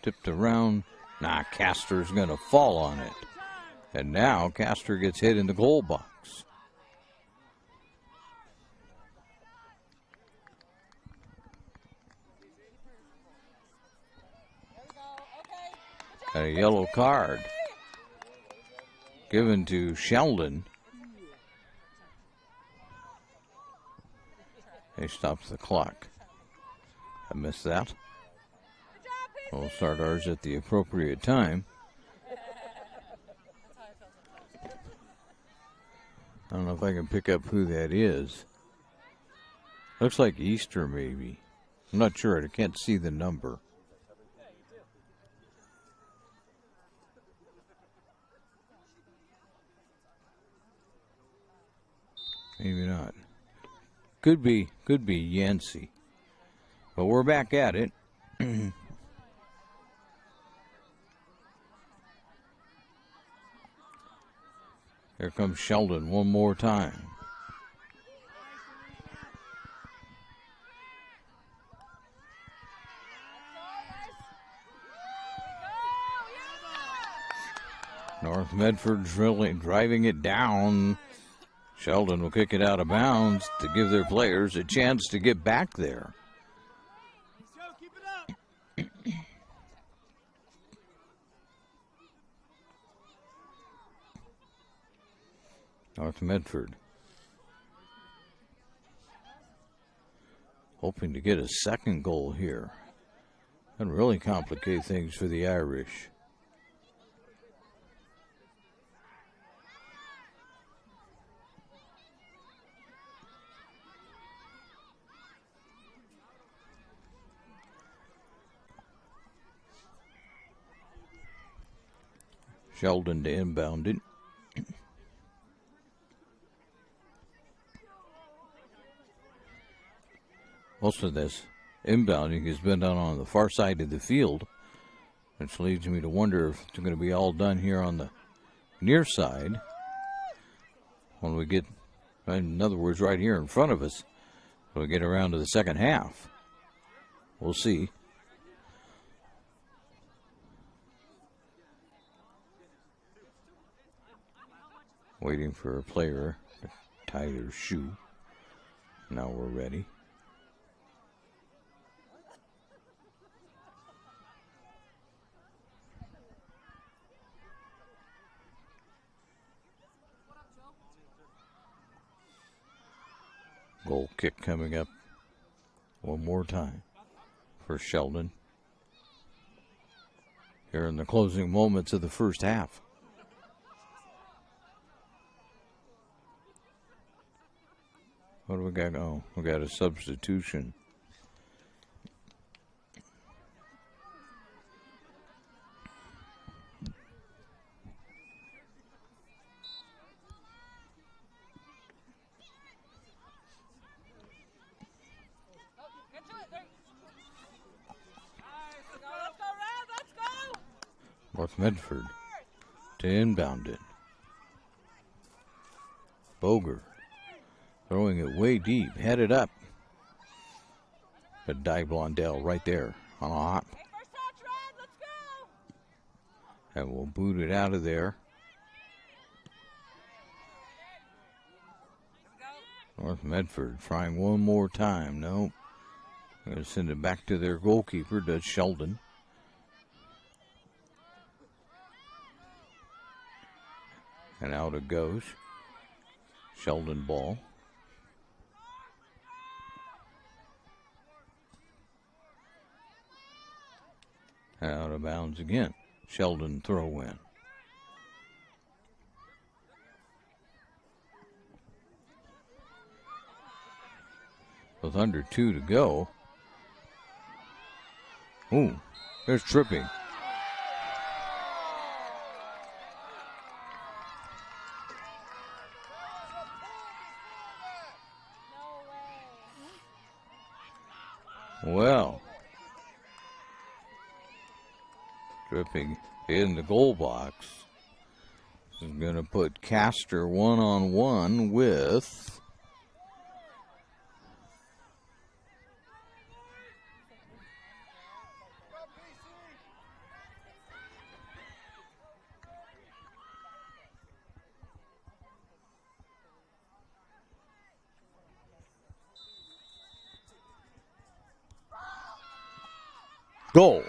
Tipped around. Nah, Castor's going to fall on it. And now Castor gets hit in the goal box. And a yellow card given to Sheldon. He stops the clock. I missed that. We'll start ours at the appropriate time. I don't know if I can pick up who that is. Looks like Easter, maybe. I'm not sure. I can't see the number. Maybe not. Could be Yancey. But we're back at it. Here comes Sheldon one more time. North Medford's really driving it down. Sheldon will kick it out of bounds to give their players a chance to get back there. North Medford hoping to get a second goal here and really complicate things for the Irish. Sheldon to inbound it. Most of this inbounding has been done on the far side of the field, which leads me to wonder if it's going to be all done here on the near side when we get, in other words, right here in front of us, when we get around to the second half. We'll see. Waiting for a player to tie their shoe. Now we're ready. Goal kick coming up one more time for Sheldon here in the closing moments of the first half. What do we got? Oh, we got a substitution. North Medford to inbound it. Boger throwing it way deep, headed up. A dive Blondell right there on a hop. And we'll boot it out of there. North Medford trying one more time. Nope. Going to send it back to their goalkeeper, does Sheldon. And out it goes. Sheldon ball. Out of bounds again. Sheldon throw in. With under 2 to go. Ooh, there's tripping. Well, tripping in the goal box is going to put Castor one-on-one with goal.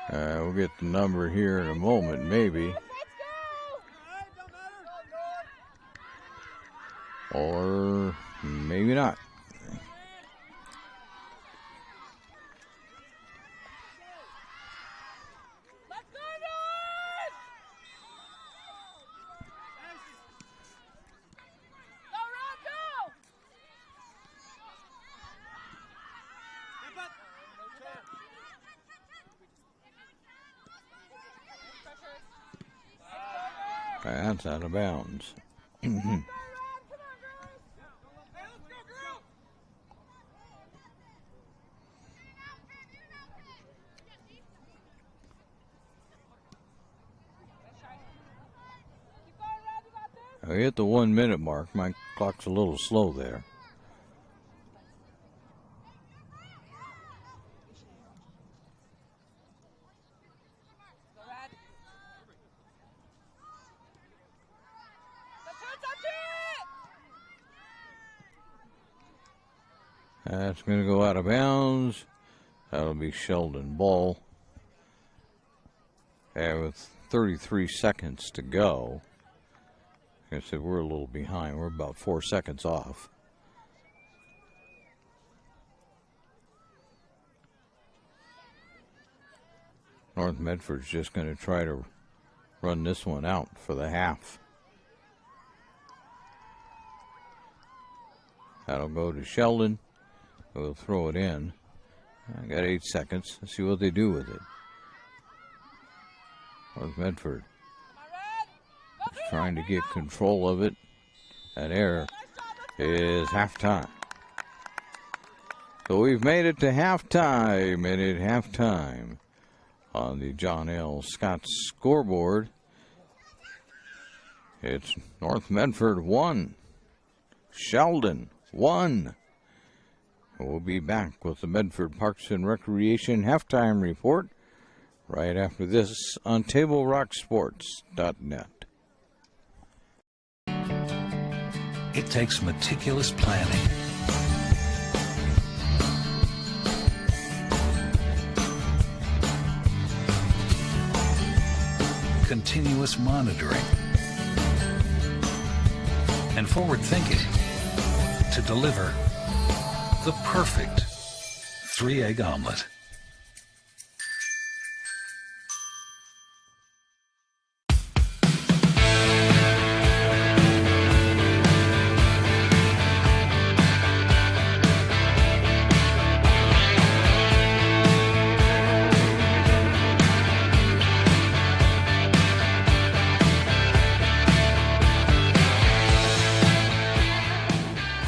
We'll get the number here in a moment, maybe. Or maybe not. That's out of bounds. I hit the 1 minute mark. My clock's a little slow there. That's going to go out of bounds. That'll be Sheldon ball. And with 33 seconds to go, like I said, we're a little behind. We're about 4 seconds off. North Medford's just going to try to run this one out for the half. That'll go to Sheldon. We'll throw it in. I got 8 seconds. Let's see what they do with it. North Medford is trying to get control of it. That error is halftime. So we've made it to halftime, and at halftime on the John L. Scott scoreboard, it's North Medford 1, Sheldon 1. We'll be back with the Medford Parks and Recreation halftime report right after this on TableRockSports.net. It takes meticulous planning, continuous monitoring, and forward thinking to deliver the perfect 3-egg omelet.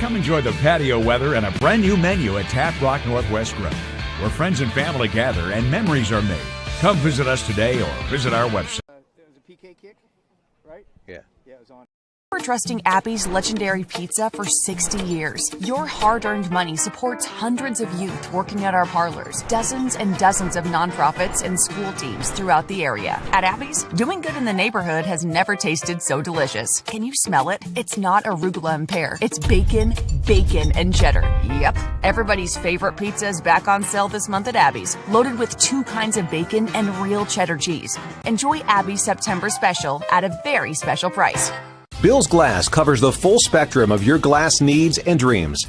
Enjoy the patio weather and a brand new menu at Tap Rock Northwest Grill, where friends and family gather and memories are made. Come visit us today or visit our website. It was a PK kick, right? Yeah. Yeah, it was on. trusting Abby's legendary pizza for 60 years. Your hard-earned money supports hundreds of youth working at our parlors, dozens and dozens of nonprofits and school teams throughout the area. At Abby's, doing good in the neighborhood has never tasted so delicious. Can you smell it? It's not arugula and pear. It's bacon, and cheddar. Yep. Everybody's favorite pizza is back on sale this month at Abby's, loaded with 2 kinds of bacon and real cheddar cheese. Enjoy Abby's September special at a very special price. Bill's Glass covers the full spectrum of your glass needs and dreams.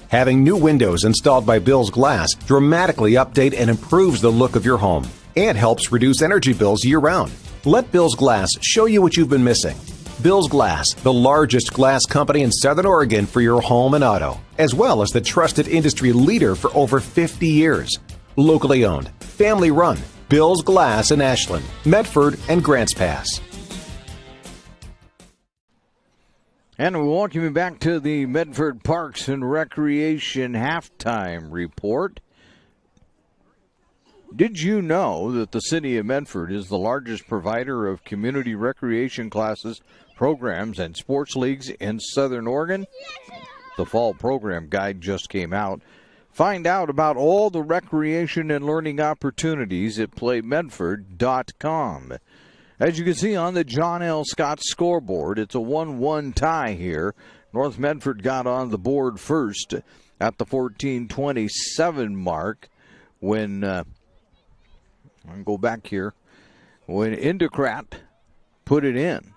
Having new windows installed by Bill's Glass dramatically update and improves the look of your home and helps reduce energy bills year-round. Let Bill's Glass show you what you've been missing. Bill's Glass, the largest glass company in Southern Oregon for your home and auto, as well as the trusted industry leader for over 50 years. Locally owned, family run, Bill's Glass in Ashland, Medford, and Grants Pass. And we welcome you back to the Medford Parks and Recreation halftime report. Did you know that the city of Medford is the largest provider of community recreation classes, programs, and sports leagues in Southern Oregon? The fall program guide just came out. Find out about all the recreation and learning opportunities at playmedford.com. As you can see on the John L. Scott scoreboard, it's a 1-1 tie here. North Medford got on the board first at the 14:27 mark when, I'll go back here, when Indocrat put it in.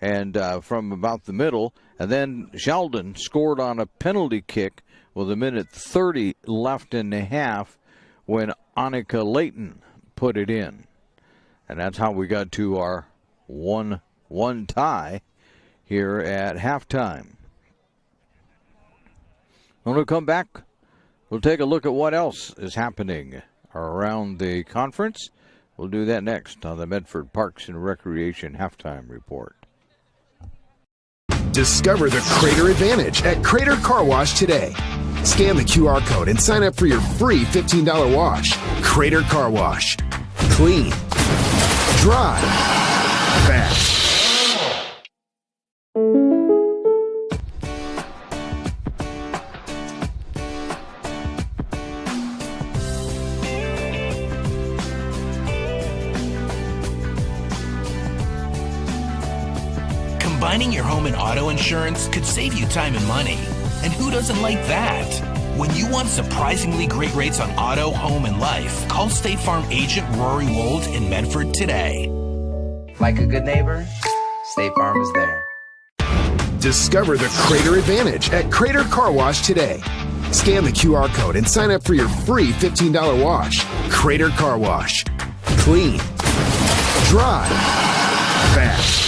And from about the middle, and then Sheldon scored on a penalty kick with 1:30 left in the half when Annika Layton put it in. And that's how we got to our 1-1 tie here at halftime. When we come back, we'll take a look at what else is happening around the conference. We'll do that next on the Medford Parks and Recreation halftime report. Discover the Crater Advantage at Crater Car Wash today. Scan the QR code and sign up for your free $15 wash. Crater Car Wash. Clean. Dry. Fast. Combining your home and auto insurance could save you time and money. And who doesn't like that? When you want surprisingly great rates on auto, home, and life, call State Farm agent Rory Wold in Medford today. Like a good neighbor, State Farm is there. Discover the Crater Advantage at Crater Car Wash today. Scan the QR code and sign up for your free $15 wash. Crater Car Wash. Clean. Dry. Fast.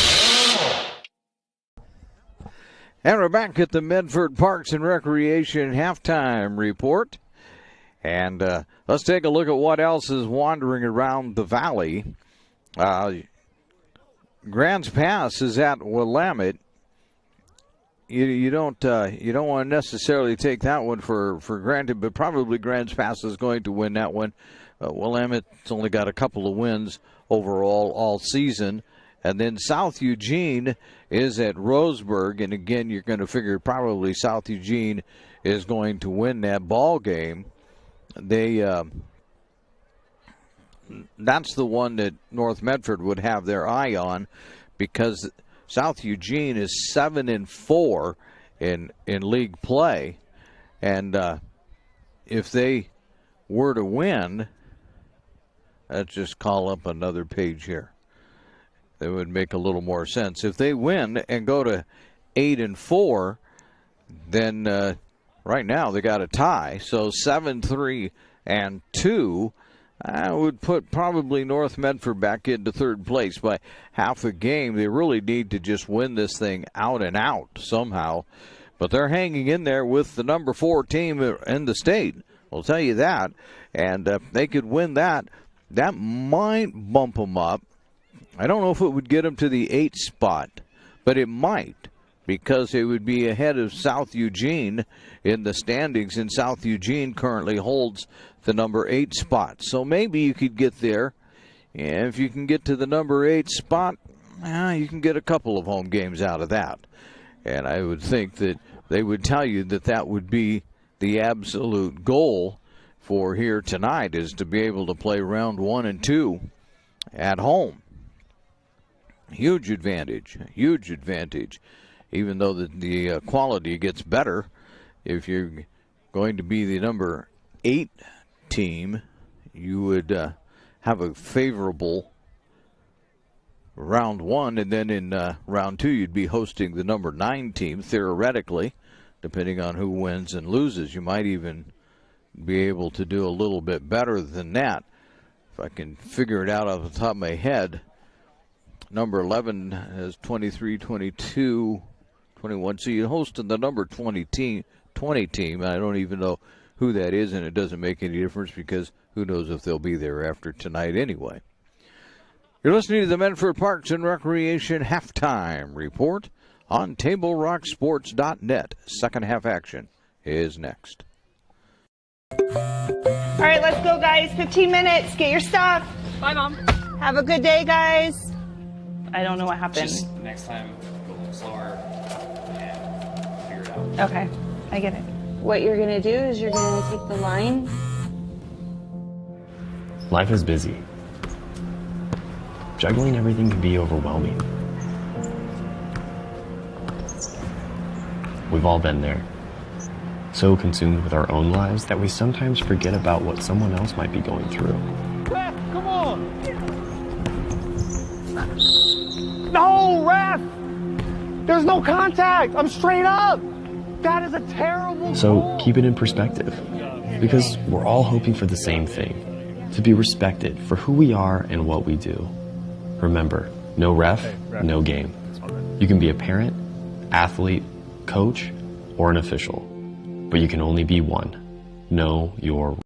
And we're back at the Medford Parks and Recreation halftime report. And let's take a look at what else is wandering around the valley. Grants Pass is at Willamette. You don't want to necessarily take that one for granted, but probably Grants Pass is going to win that one. Willamette's only got a couple of wins overall all season. And then South Eugene is at Roseburg, and again, you're going to figure probably South Eugene is going to win that ball game. That's the one that North Medford would have their eye on, because South Eugene is 7-4 in league play, and if they were to win, let's just call up another page here. That would make a little more sense. If they win and go to 8-4, then right now they got a tie. So 7-3-2 would put probably North Medford back into third place by half a game. They really need to just win this thing out and out somehow. But they're hanging in there with the number 4 team in the state. I'll tell you that. And if they could win that, that might bump them up. I don't know if it would get them to the 8th spot, but it might, because it would be ahead of South Eugene in the standings, and South Eugene currently holds the number 8 spot. So maybe you could get there, and if you can get to the number 8 spot, You can get a couple of home games out of that. And I would think that they would tell you that that would be the absolute goal for here tonight, is to be able to play round 1 and 2 at home. Huge advantage, even though the quality gets better. If you're going to be the number 8 team, you would have a favorable round 1, and then in round 2 you'd be hosting the number 9 team, theoretically, depending on who wins and loses. You might even be able to do a little bit better than that. If I can figure it out off the top of my head, number 11 has 23, 22, 21. So you host the number 20 team. I don't even know who that is, and it doesn't make any difference because who knows if they'll be there after tonight anyway. You're listening to the Medford Parks and Recreation Halftime Report on TableRockSports.net. Second half action is next. All right, let's go, guys. 15 minutes. Get your stuff. Bye, Mom. Have a good day, guys. I don't know what happened. Just next time, go a little slower and figure it out. Okay, I get it. What you're going to do is you're going to take the line. Life is busy. Juggling everything can be overwhelming. We've all been there. So consumed with our own lives that we sometimes forget about what someone else might be going through. Ref, come on! No, ref! There's no contact! I'm straight up! That is a terrible So goal. keep it in perspective, because we're all hoping for the same thing, to be respected for who we are and what we do. Remember, no ref, no game. You can be a parent, athlete, coach, or an official, but you can only be one. Know your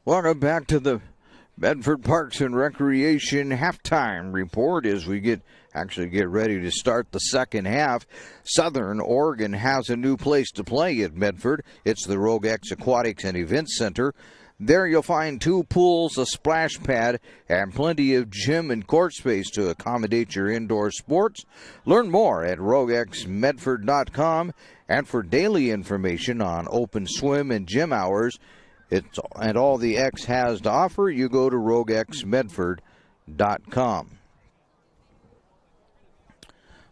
Welcome back to the Medford Parks and Recreation Halftime Report as we get ready to start the second half. Southern Oregon has a new place to play at Medford. It's the Rogue X Aquatics and Events Center. There you'll find 2 pools, a splash pad, and plenty of gym and court space to accommodate your indoor sports. Learn more at roguexmedford.com, and for daily information on open swim and gym hours and all the X has to offer, you go to roguexmedford.com.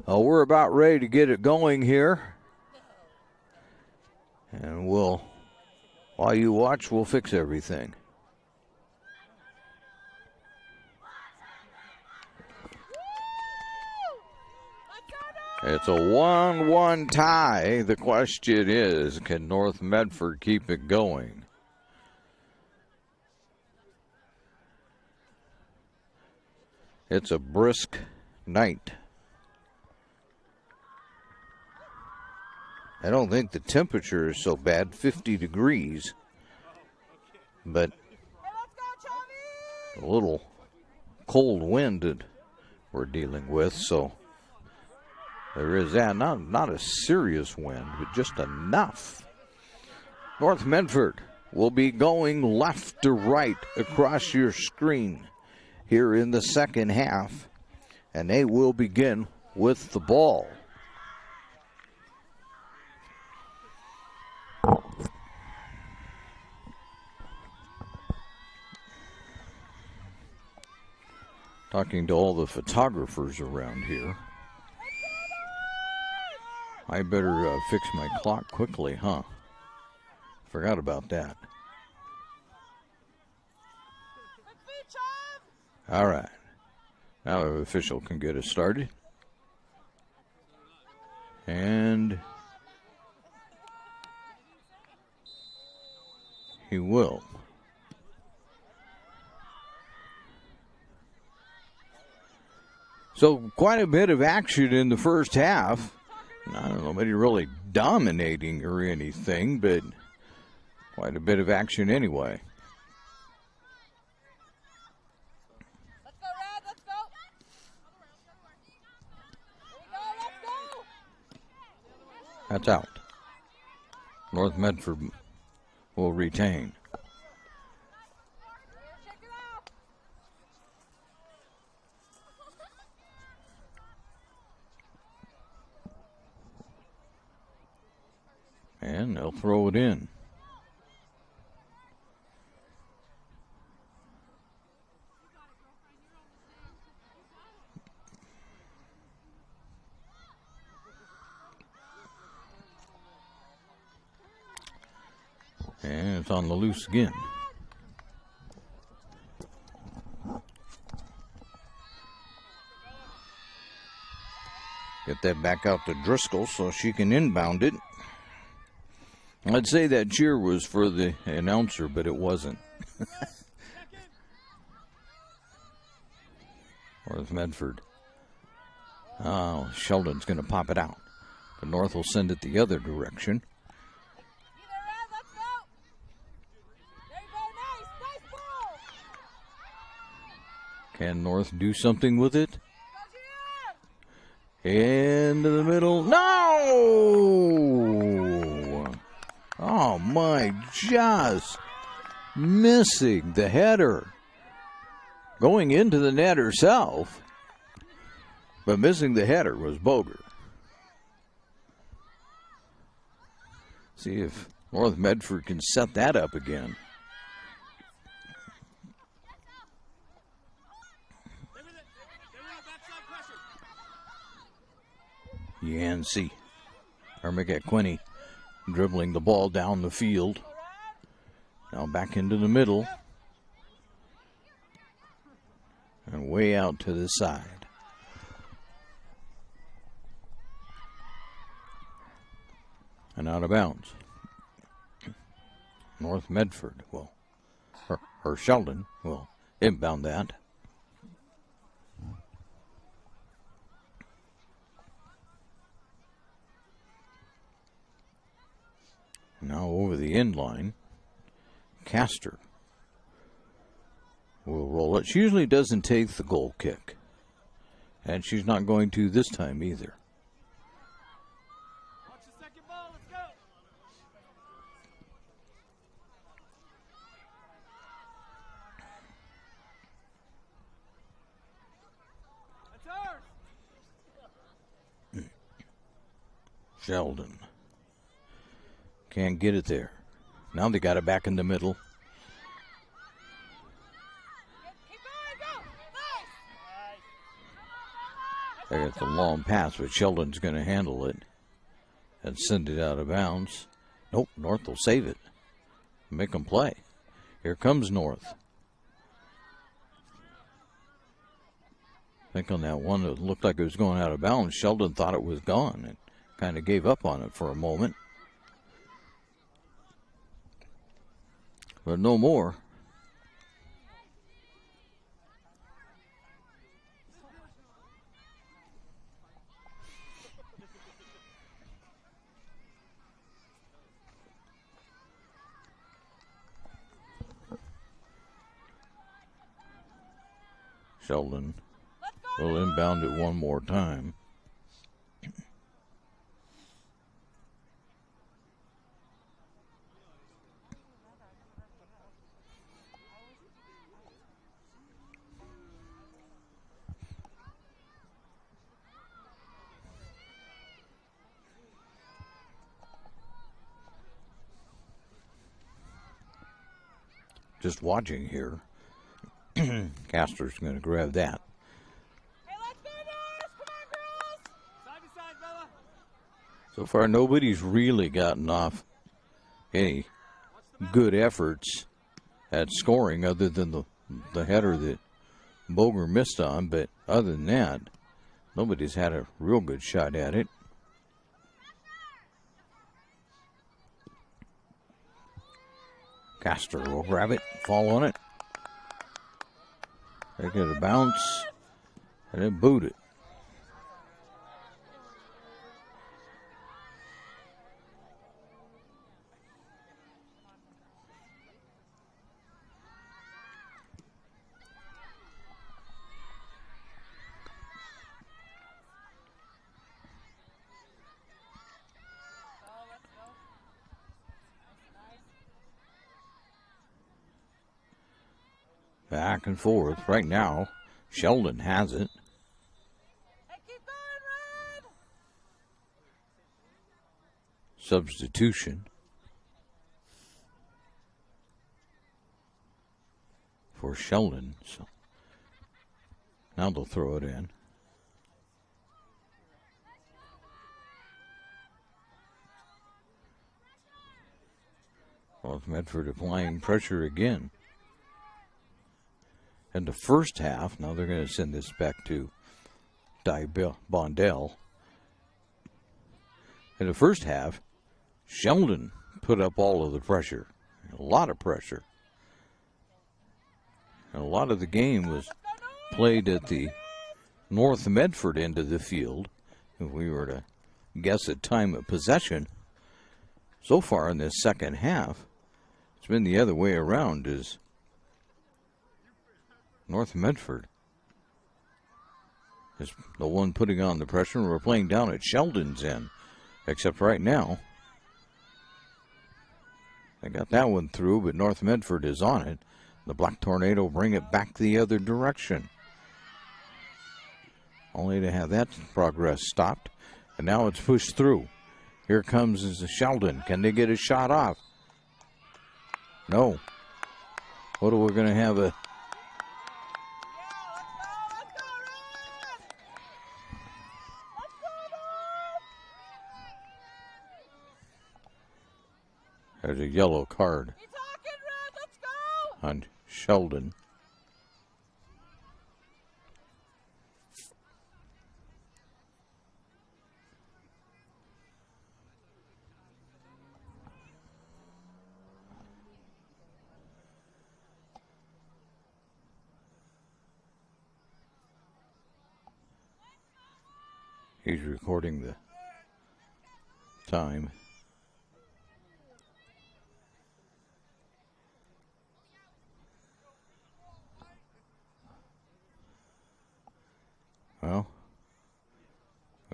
We're about ready to get it going here. And while you watch, we'll fix everything. It's a 1-1 tie. The question is, can North Medford keep it going? It's a brisk night. I don't think the temperature is so bad, 50 degrees, but a little cold wind that we're dealing with, so there is that. Not a serious wind, but just enough. North Medford will be going left to right across your screen here in the second half, and they will begin with the ball. Talking to all the photographers around here. I better fix my clock quickly, huh? Forgot about that. All right. Now the official can get us started. And he will. So quite a bit of action in the first half. I don't know, nobody really dominating or anything, but quite a bit of action anyway. That's out. North Medford will retain. And they'll throw it in. And it's on the loose again. Get that back out to Driscoll so she can inbound it. I'd say that cheer was for the announcer, but it wasn't. North Medford. Oh, Sheldon's going to pop it out. But North will send it the other direction. Can North do something with it? Into the middle. No! Oh, my, just missing the header. Going into the net herself, but missing the header was Boger. See if North Medford can set that up again. Yancey, Quinny dribbling the ball down the field. Now back into the middle. And way out to the side. And out of bounds. North Medford will, or Sheldon will inbound that. Now over the end line, Castor will roll it. She usually doesn't take the goal kick, and she's not going to this time either. Sheldon can't get it there. Now they got it back in the middle. They got the long pass, but Sheldon's going to handle it and send it out of bounds. Nope, North will save it. Make them play. Here comes North. I think on that one that looked like it was going out of bounds, Sheldon thought it was gone and kind of gave up on it for a moment. But no more. Sheldon will inbound it one more time. Just watching here. Castor's going to grab that. Hey, let's go, North! Come on, girls! Side to side, Bella. So far, nobody's really gotten off any good efforts at scoring other than the header that Boger missed on, but other than that, nobody's had a real good shot at it. Castor will grab it, fall on it. They get a bounce, and then boot it. Back and forth. Right now, Sheldon has it. Substitution for Sheldon. So now they'll throw it in. Well, Medford applying pressure again. In the first half, now they're going to send this back to Bondell. In the first half, Sheldon put up all of the pressure, a lot of pressure. And a lot of the game was played at the North Medford end of the field. If we were to guess at time of possession, so far in this second half, it's been the other way around. Is North Medford is the one putting on the pressure, and we're playing down at Sheldon's end. Except right now, they got that one through, but North Medford is on it. The Black Tornado bring it back the other direction. Only to have that progress stopped, and now it's pushed through. Here comes Sheldon. Can they get a shot off? No. What are we going to have a... There's a yellow card on Sheldon. He's recording the time. Well,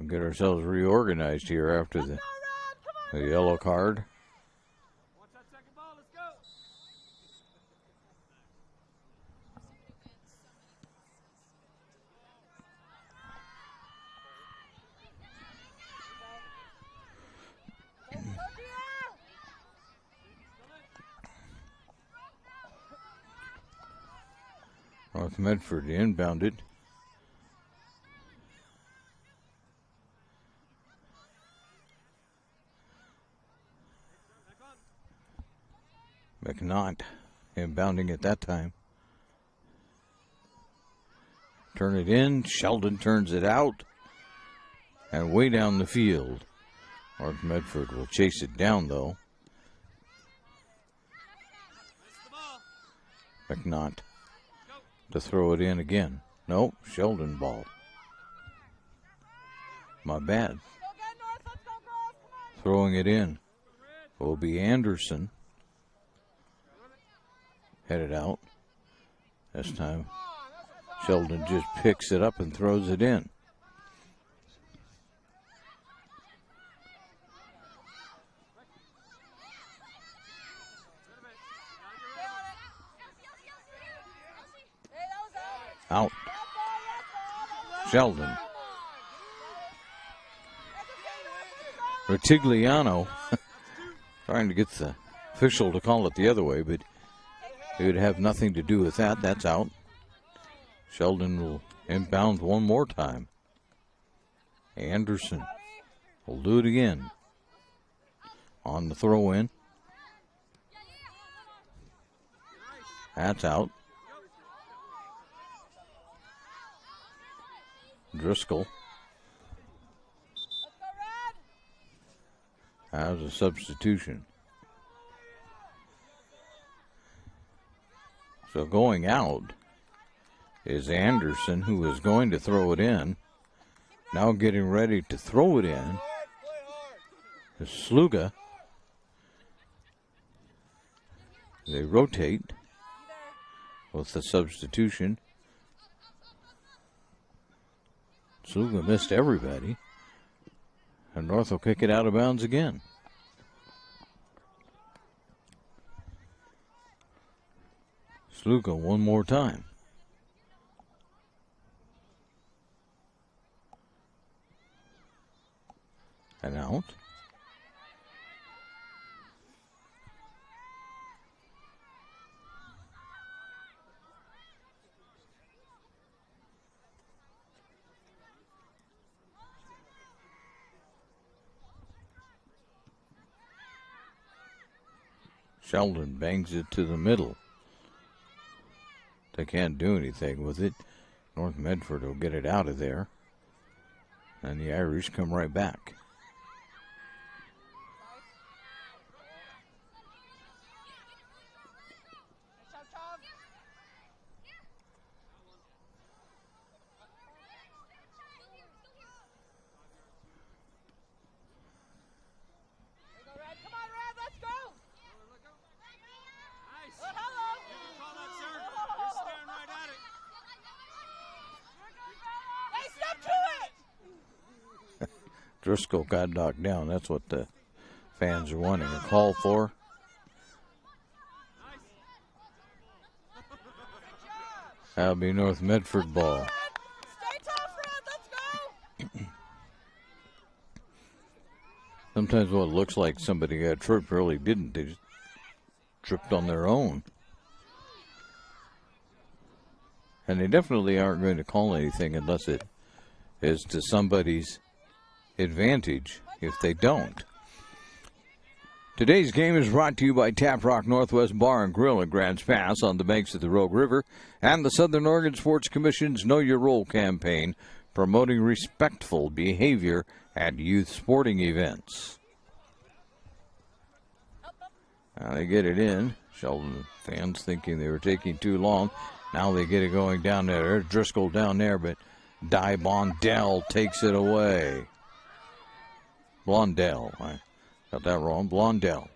we'll get ourselves reorganized here after the yellow card. North Medford inbounded. McNaught inbounding at that time. Turn it in. Sheldon turns it out. And way down the field. North Medford will chase it down, though. McNaught to throw it in again. Nope, Sheldon ball. My bad. Throwing it in will be Anderson. Headed out. This time, Sheldon just picks it up and throws it in. Out. Sheldon. Rutigliano trying to get the official to call it the other way, but it would have nothing to do with that. That's out. Sheldon will inbound one more time. Anderson will do it again. On the throw in. That's out. Driscoll. That was a substitution. So going out is Anderson, who is going to throw it in. Now getting ready to throw it in is Sluga. They rotate with the substitution. Sluga missed everybody. And North will kick it out of bounds again. Sluga one more time. And out. Sheldon bangs it to the middle. They can't do anything with it. North Medford will get it out of there. And the Irish come right back. Driscoll got knocked down. That's what the fans are wanting. A call for. That'll be North Medford ball. Sometimes what looks like somebody got tripped really didn't. They just tripped on their own. And they definitely aren't going to call anything unless it is to somebody's advantage if they don't. Today's game is brought to you by Tap Rock Northwest Bar and Grill in Grants Pass on the banks of the Rogue River and the Southern Oregon Sports Commission's Know Your Role campaign, promoting respectful behavior at youth sporting events. Now they get it in. Sheldon fans thinking they were taking too long. Now they get it going down there. There's Driscoll down there, but Di Blondell takes it away. Blondell. I got that wrong. Blondell.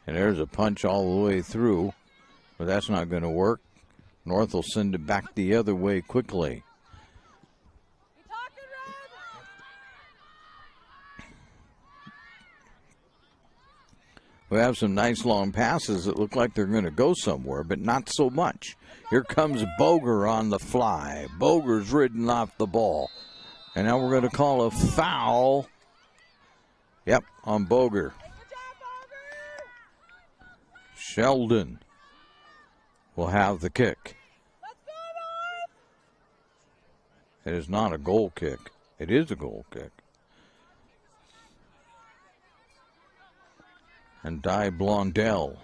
And there's a punch all the way through, but that's not going to work. North will send it back the other way quickly. We have some nice long passes that look like they're going to go somewhere, but not so much. Here comes Boger on the fly. Boger's ridden off the ball. And now we're going to call a foul. Yep, on Boger. Sheldon will have the kick. It is not a goal kick. It is a goal kick. And Di Blondell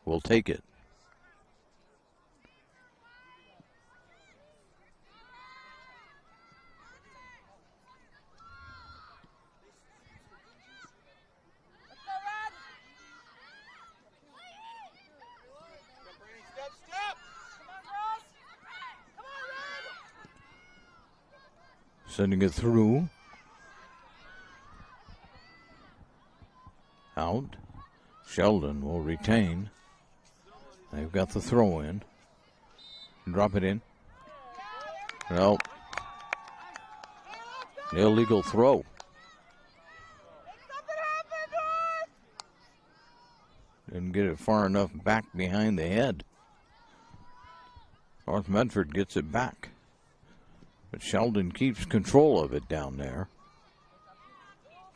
will take it. Sending it through. Out. Sheldon will retain. They've got the throw in. Drop it in. Nope. Illegal throw. Didn't get it far enough back behind the head. North Medford gets it back. But Sheldon keeps control of it down there.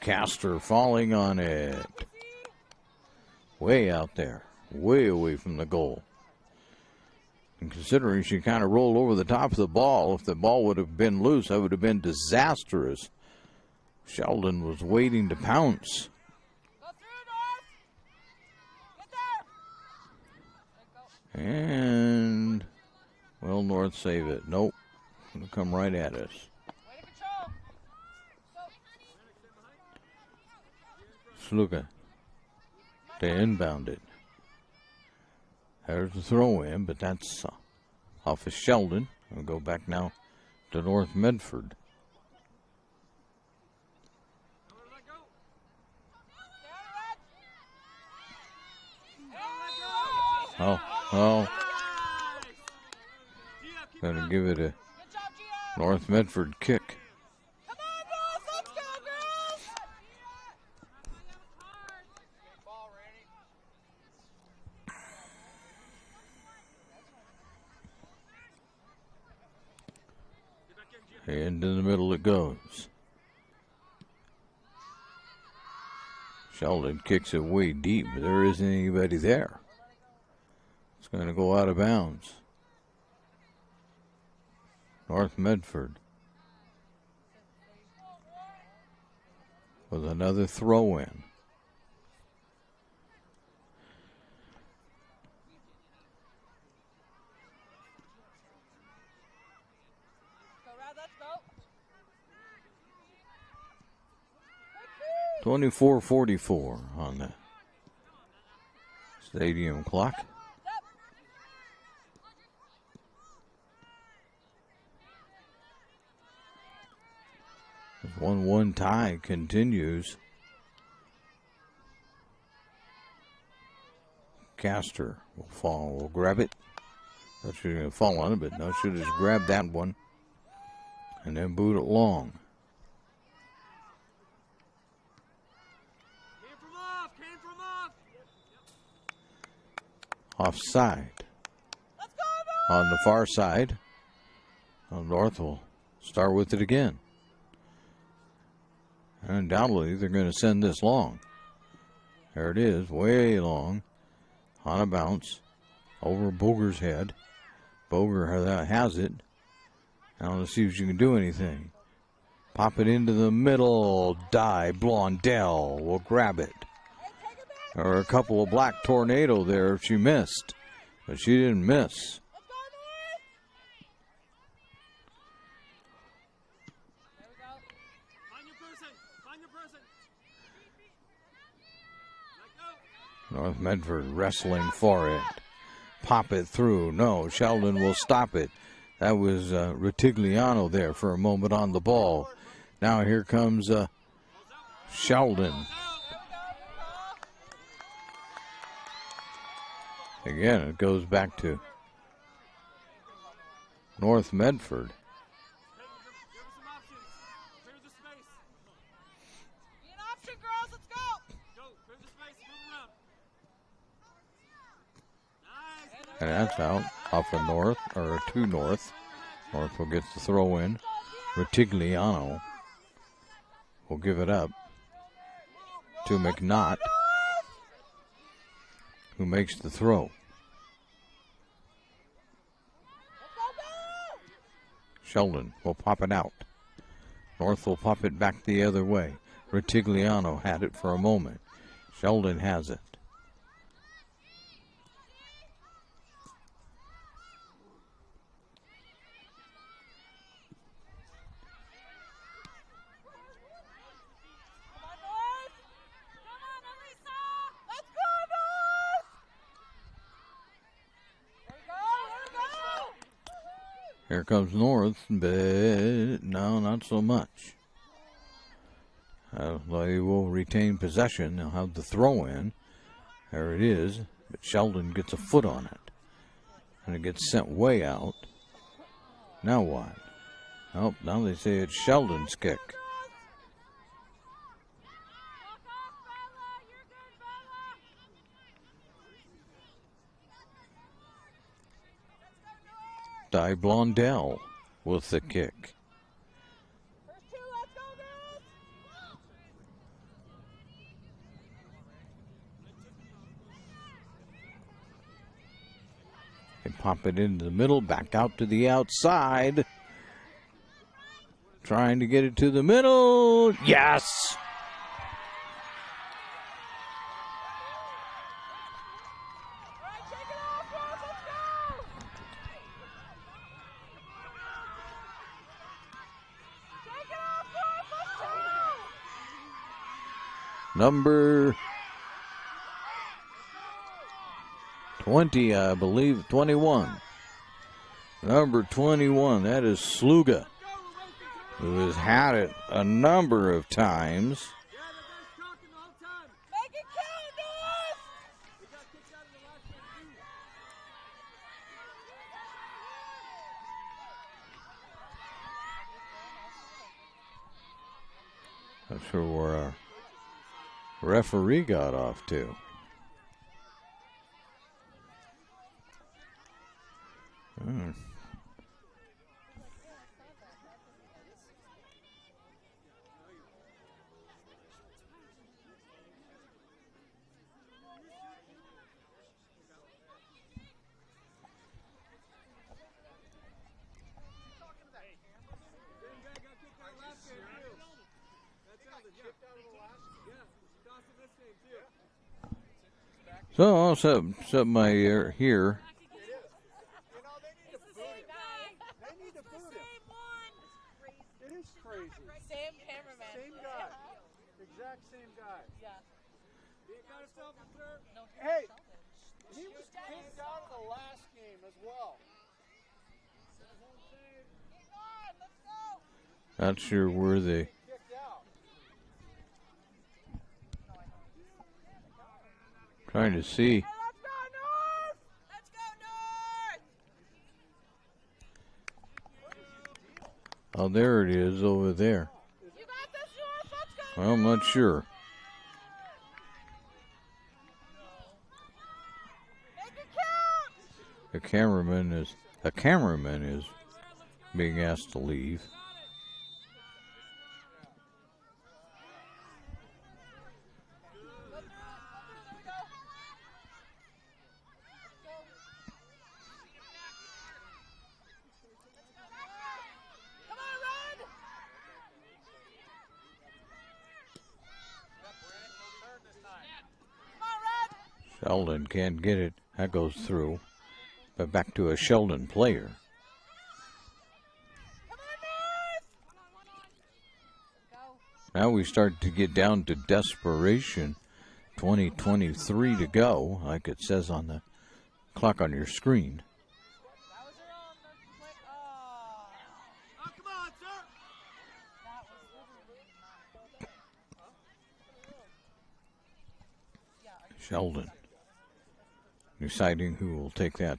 Castor falling on it. Way out there. Way away from the goal. And considering she kind of rolled over the top of the ball, if the ball would have been loose, that would have been disastrous. Sheldon was waiting to pounce. And will North save it? Nope. It'll come right at us. Sluka. They inbound it. There's the throw in, but that's off of Sheldon. We'll go back now to North Medford. Oh. Gonna give it a North Medford kick. And in the middle it goes. Sheldon kicks it way deep, but there isn't anybody there. It's going to go out of bounds. North Medford with another throw in. Go, 24-44 on the stadium clock. This 1-1 tie continues. Castor will fall. Will grab it. Thought she was going to fall on it, but no, she just grabbed that one and then boot it long. Offside. On the far side. North will start with it again. Undoubtedly, they're going to send this long. There it is, way long. On a bounce. Over Boger's head. Boger has it. Now let's see if she can do anything. Pop it into the middle. Die. Blondell will grab it. There were a couple of black tornado there if she missed. But she didn't miss. North Medford wrestling for it. Pop it through. No, Sheldon will stop it. That was Ritigliano there for a moment on the ball. Now here comes Sheldon. Again, it goes back to North Medford. And that's out off of North, or to North. North will get the throw in. Ritigliano will give it up to McNaught, who makes the throw. Sheldon will pop it out. North will pop it back the other way. Ritigliano had it for a moment. Sheldon has it. Here comes North, but no, not so much. They will retain possession. They'll have the throw in. There it is. But Sheldon gets a foot on it. And it gets sent way out. Now what? Oh, now they say it's Sheldon's kick. Di Blondell with the kick. They pop it into the middle, back out to the outside. Trying to get it to the middle. Yes! Number 20, I believe, 21. Number 21, that is Sluga, who has had it a number of times. Not sure where our referee got off to. So I'll set my ear here. Same cameraman. Same guy. Exact same guy. Yeah. Hey, he was kicked out of the last game as well. Not sure where they. Trying to see. Oh, there it is over there. Well, I'm not sure. A cameraman is being asked to leave. Sheldon can't get it. That goes through. But back to a Sheldon player. Now we start to get down to desperation. 20:23 to go, like it says on the clock on your screen. Sheldon deciding who will take that.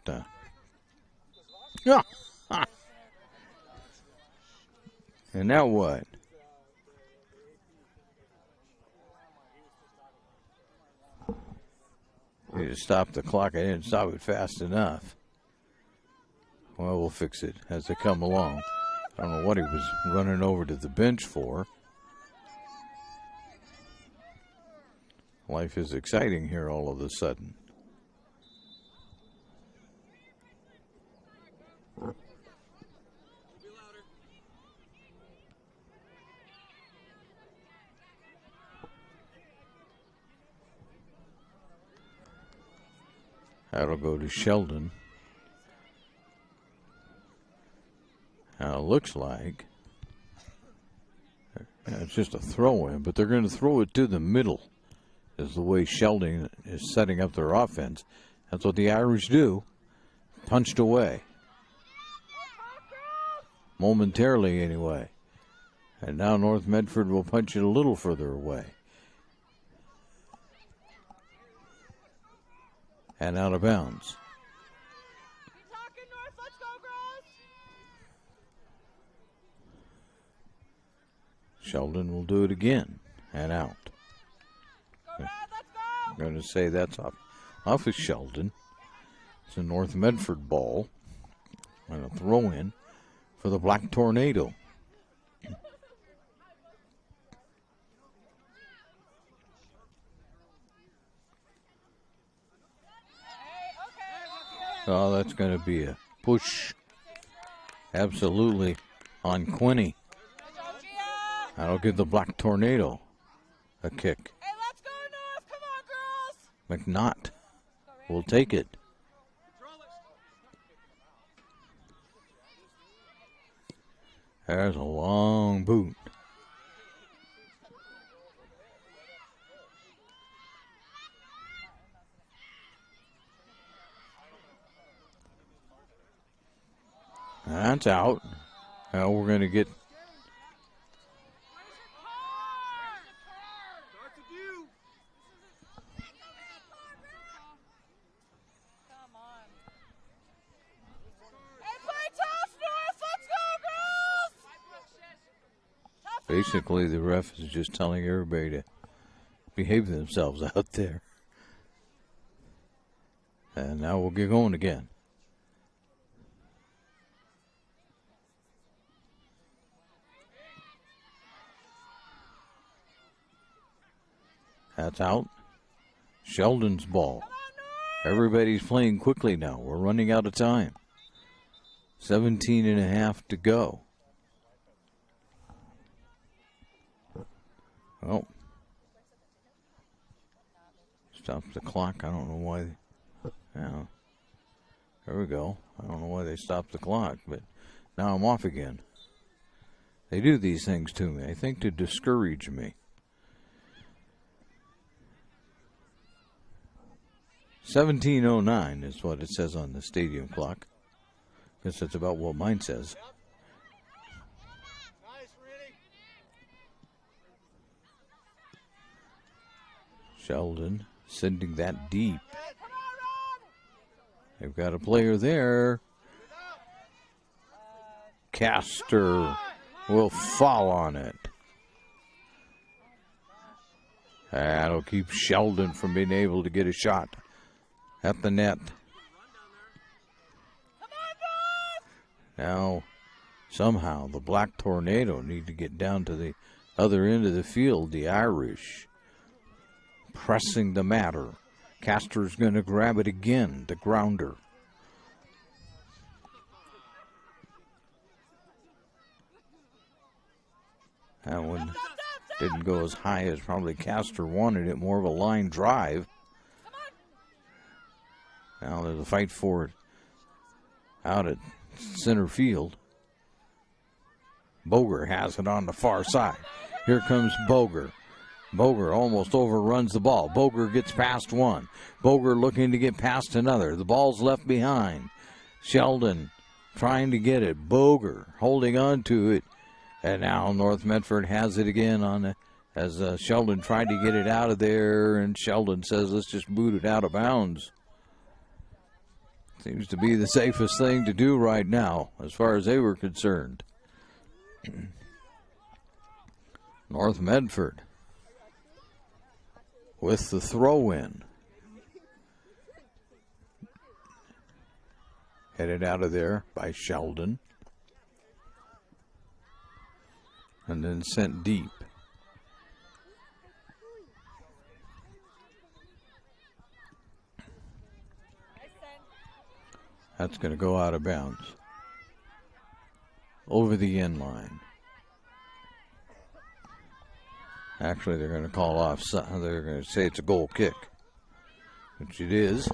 And now what? You just stop the clock. I didn't stop it fast enough. Well, we'll fix it as they come along. I don't know what he was running over to the bench for. Life is exciting here all of a sudden. That'll go to Sheldon. Now it looks like it's just a throw in, but they're going to throw it to the middle. Is the way Sheldon is setting up their offense. That's what the Irish do. Punched away. Momentarily, anyway. And now North Medford will punch it a little further away. And out of bounds. Sheldon will do it again. And out. I'm going to say that's off of Sheldon. It's a North Medford ball. And a throw in for the Black Tornado. Oh, that's going to be a push. Absolutely on Quinney. That'll give the Black Tornado a kick. Hey, let's go North! Come on, girls! McNaught will take it. There's a long boot. That's out. Now we're going to get. Basically, the ref is just telling everybody to behave themselves out there. And now we'll get going again. That's out. Sheldon's ball. Everybody's playing quickly now. We're running out of time. 17 and a half to go. Oh. Stop the clock. I don't know why. Yeah. There we go. I don't know why they stopped the clock, but now I'm off again. They do these things to me, I think, to discourage me. 17:09 is what it says on the stadium clock. Guess that's about what mine says. Sheldon sending that deep. They've got a player there. Castor will fall on it. That'll keep Sheldon from being able to get a shot at the net. Now, somehow, the Black Tornado need to get down to the other end of the field. The Irish pressing the matter. Castor's going to grab it again, the grounder. That one didn't go as high as probably Castor wanted it, more of a line drive. Now there's a fight for it out at center field. Boger has it on the far side. Here comes Boger. Boger almost overruns the ball. Boger gets past one. Boger looking to get past another. The ball's left behind. Sheldon trying to get it. Boger holding on to it. And now North Medford has it again on as Sheldon tried to get it out of there. And Sheldon says, let's just boot it out of bounds. Seems to be the safest thing to do right now as far as they were concerned. North Medford with the throw-in. Headed out of there by Sheldon. And then sent deep. That's going to go out of bounds. Over the end line. Actually, they're going to call off. They're going to say it's a goal kick, which it is.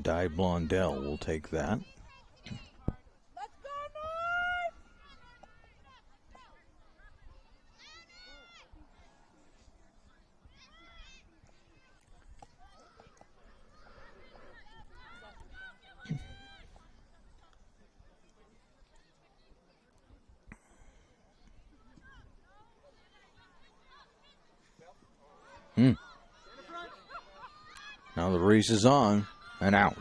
Di Blondell will take that. Now the race is on and out.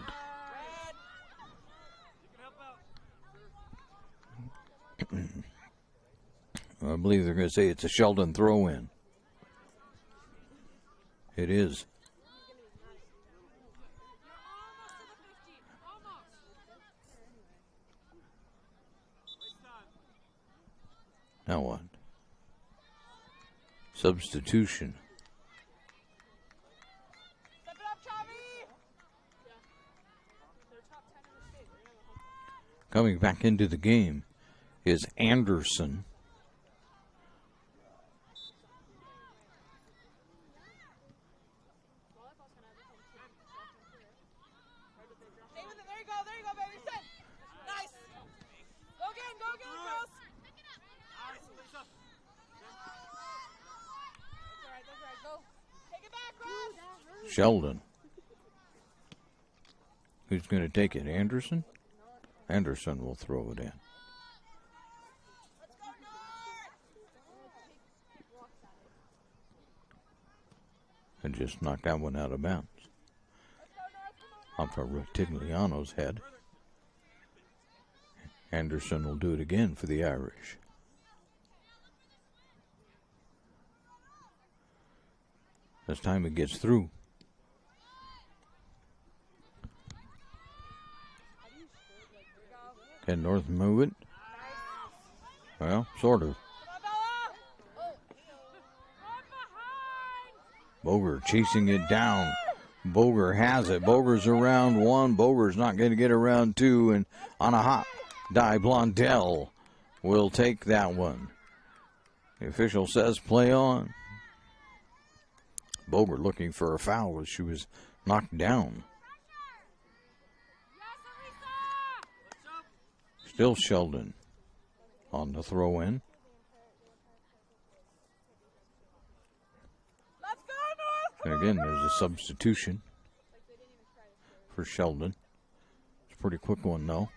I believe they're going to say it's a Sheldon throw-in. It is. Now what? Substitution. Coming back into the game is Anderson. Sheldon. Who's going to take it? Anderson? Anderson will throw it in. And just knocked that one out of bounds. Off of Rutigliano's head. Anderson will do it again for the Irish. This time it gets through. Can North move it? Well, sort of. Boger chasing it down. Boger has it. Boger's around one. Boger's not going to get around two. And on a hop, Di Blondell will take that one. The official says play on. Boger looking for a foul as she was knocked down. Still Sheldon on the throw in. And again, there's a substitution for Sheldon. It's a pretty quick one, though.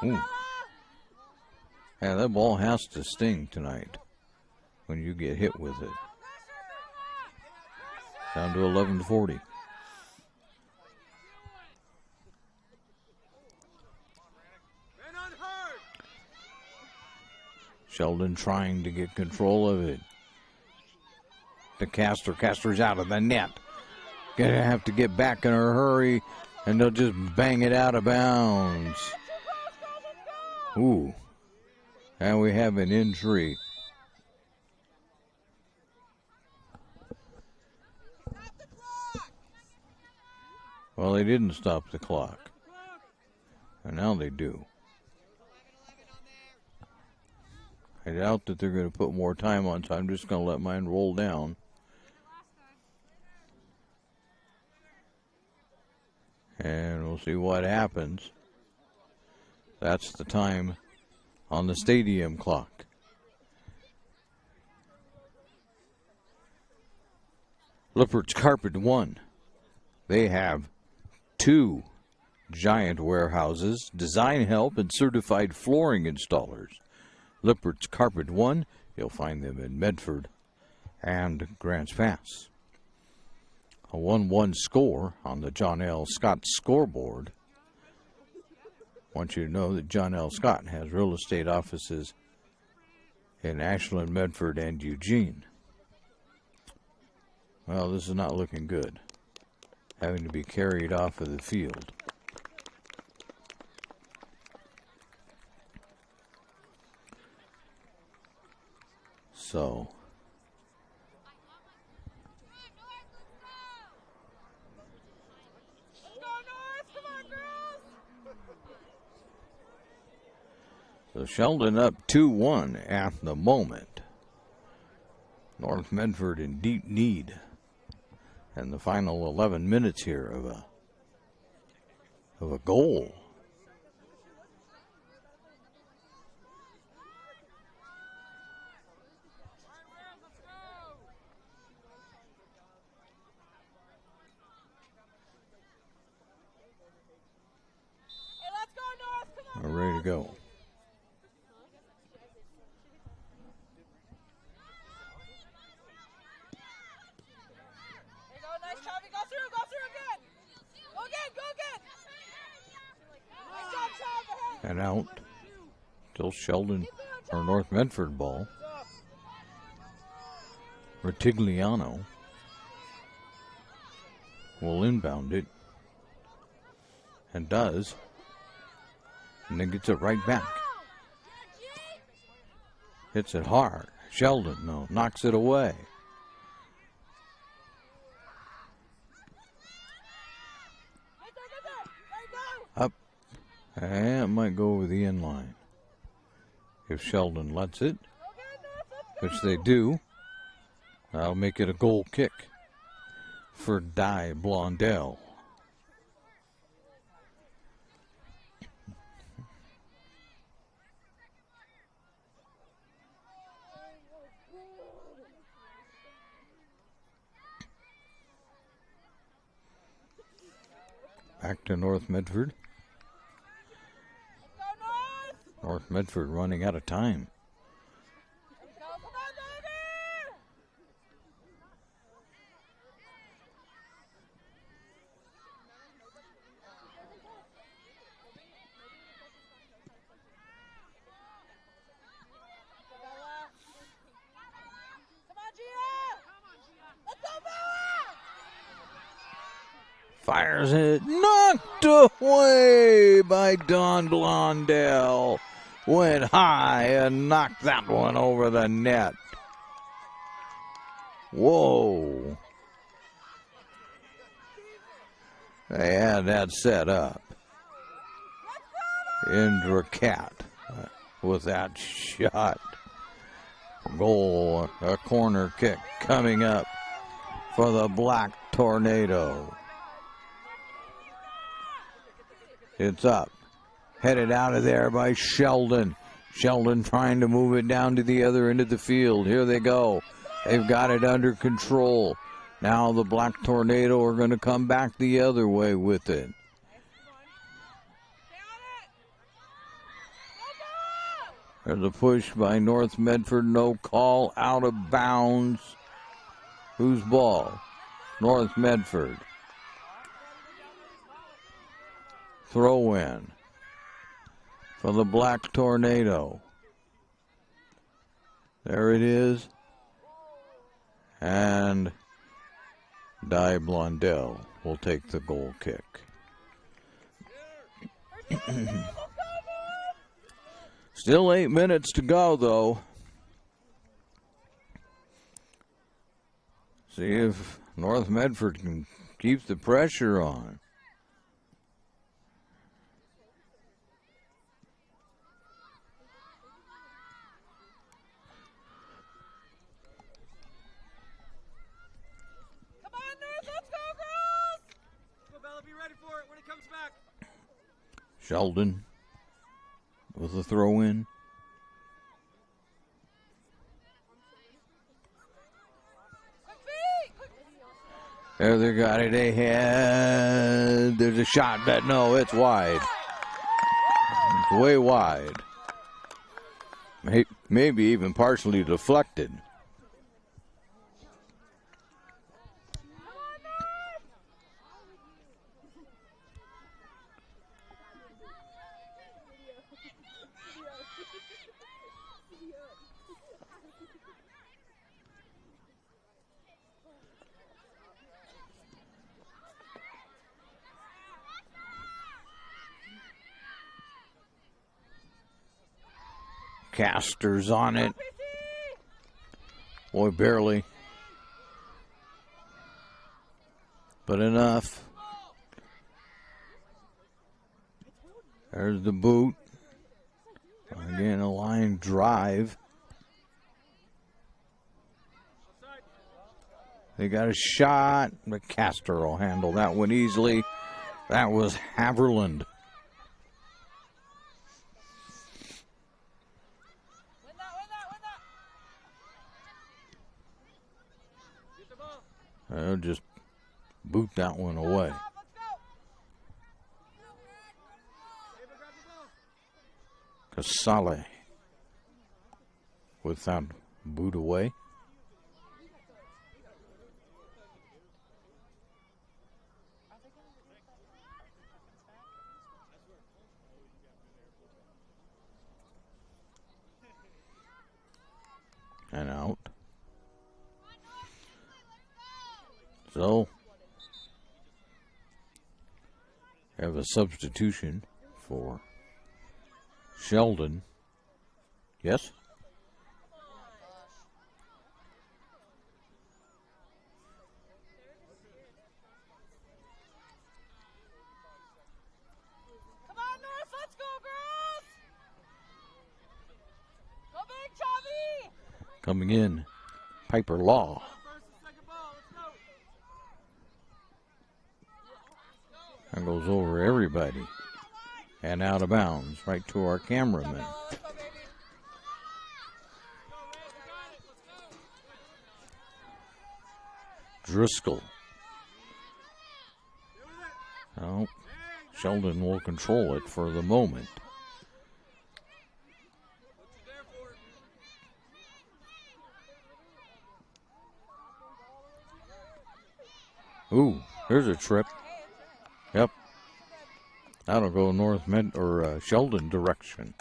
Ooh. Yeah, that ball has to sting tonight when you get hit with it. Down to 11-40. Sheldon trying to get control of it. To Castor. Castor's out of the net. Gonna have to get back in a hurry, and they'll just bang it out of bounds. Ooh. And we have an injury. Well, they didn't stop the clock. And now they do. I doubt that they're going to put more time on, so I'm just going to let mine roll down. And we'll see what happens. That's the time on the stadium clock. Lippert's Carpet 1. They have 2 giant warehouses, design help, and certified flooring installers. Lippert's Carpet 1, you'll find them in Medford and Grants Pass. A 1-1 score on the John L. Scott scoreboard. I want you to know that John L. Scott has real estate offices in Ashland, Medford, and Eugene. Well, this is not looking good. Having to be carried off of the field. So, Sheldon up 2-1 at the moment. North Medford in deep need. And the final 11 minutes here of a goal. We're ready to go. And out. Still Sheldon or North Medford ball. Rutigliano will inbound it. And does. And then gets it right back. Hits it hard. Sheldon, no, knocks it away. Up. And it might go over the end line. If Sheldon lets it, which they do, that'll make it a goal kick for Di Blondell. Back to North Medford. North Medford running out of time. Fires it, knocked away by Don Blondell. Went high and knocked that one over the net. Whoa. They had that set up. Indra Cat with that shot. Goal, a corner kick coming up for the Black Tornado. It's up. Headed out of there by Sheldon. Sheldon trying to move it down to the other end of the field. Here they go. They've got it under control. Now the Black Tornado are going to come back the other way with it. There's a push by North Medford. No call. Out of bounds. Whose ball? North Medford. Throw in for the Black Tornado. There it is. And Di Blondell will take the goal kick. Still 8 minutes to go, though. See if North Medford can keep the pressure on. Sheldon with a throw in. There they got it ahead. There's a shot, but no, it's wide. It's way wide. Maybe even partially deflected. Casters on it. Boy, barely. But enough. There's the boot. Again, a line drive. They got a shot, but Castor will handle that one easily. That was Haverland. I'll just boot that one away. Casale with that boot away. And out. So, have a substitution for Sheldon. Yes? Come on, North, let's go, girls! Go big, Chavi! Coming in, Piper Law. That goes over everybody and out of bounds, right to our cameraman. Driscoll. Oh, Sheldon will control it for the moment. Ooh, here's a trip. Yep. That'll go North Sheldon direction.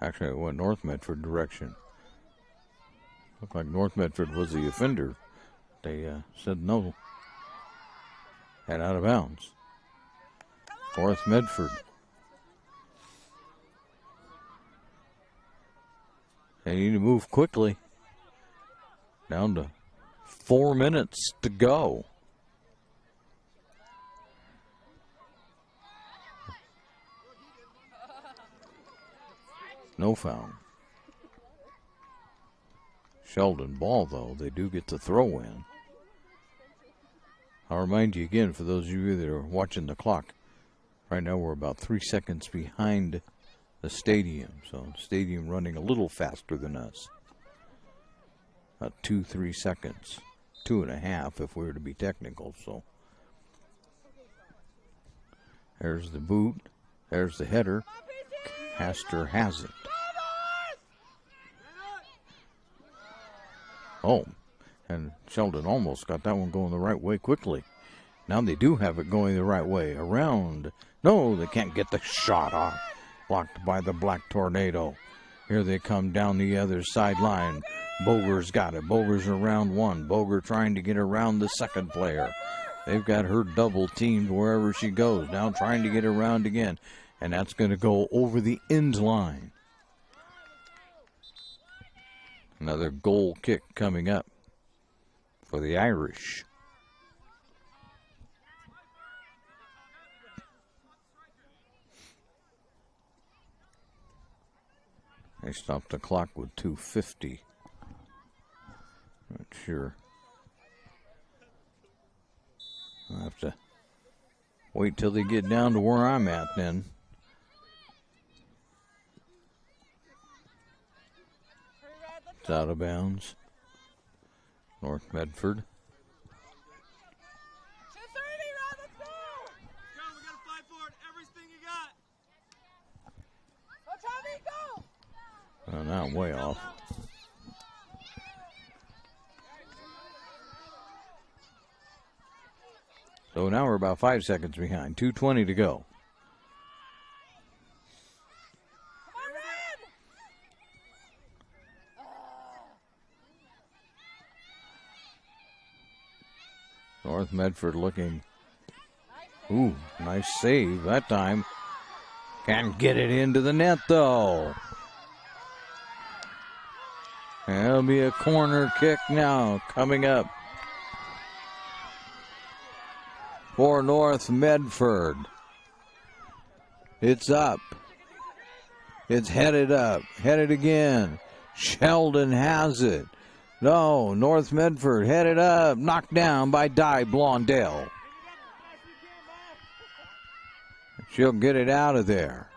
Actually, it went North Medford direction. Looked like North Medford was the offender. They said no. And out of bounds. North Medford. They need to move quickly. Down to 4 minutes to go. No foul. Sheldon ball, though. They do get the throw in. I'll remind you again, for those of you that are watching the clock, right now we're about 3 seconds behind the stadium. So the stadium running a little faster than us. About 2-3 seconds. 2.5 if we were to be technical. So there's the boot. There's the header. Castor has it. Oh, and Sheldon almost got that one going the right way quickly. Now they do have it going the right way. Around. No, they can't get the shot off. Blocked by the Black Tornado. Here they come down the other sideline. Boger's got it. Boger's around one. Boger trying to get around the second player. They've got her double teamed wherever she goes. Now trying to get around again. And that's going to go over the end line. Another goal kick coming up for the Irish. They stopped the clock with 2:50. Not sure. I'll have to wait till they get down to where I'm at then. It's out of bounds. North Medford. Oh, now I'm way off. So now we're about 5 seconds behind. 2:20 to go. North Medford looking. Ooh, nice save that time. Can't get it into the net, though. There'll be a corner kick now coming up for North Medford. It's up. It's headed up. Headed again. Sheldon has it. No, North Medford headed up. Knocked down by Di Blondell. She'll get it out of there.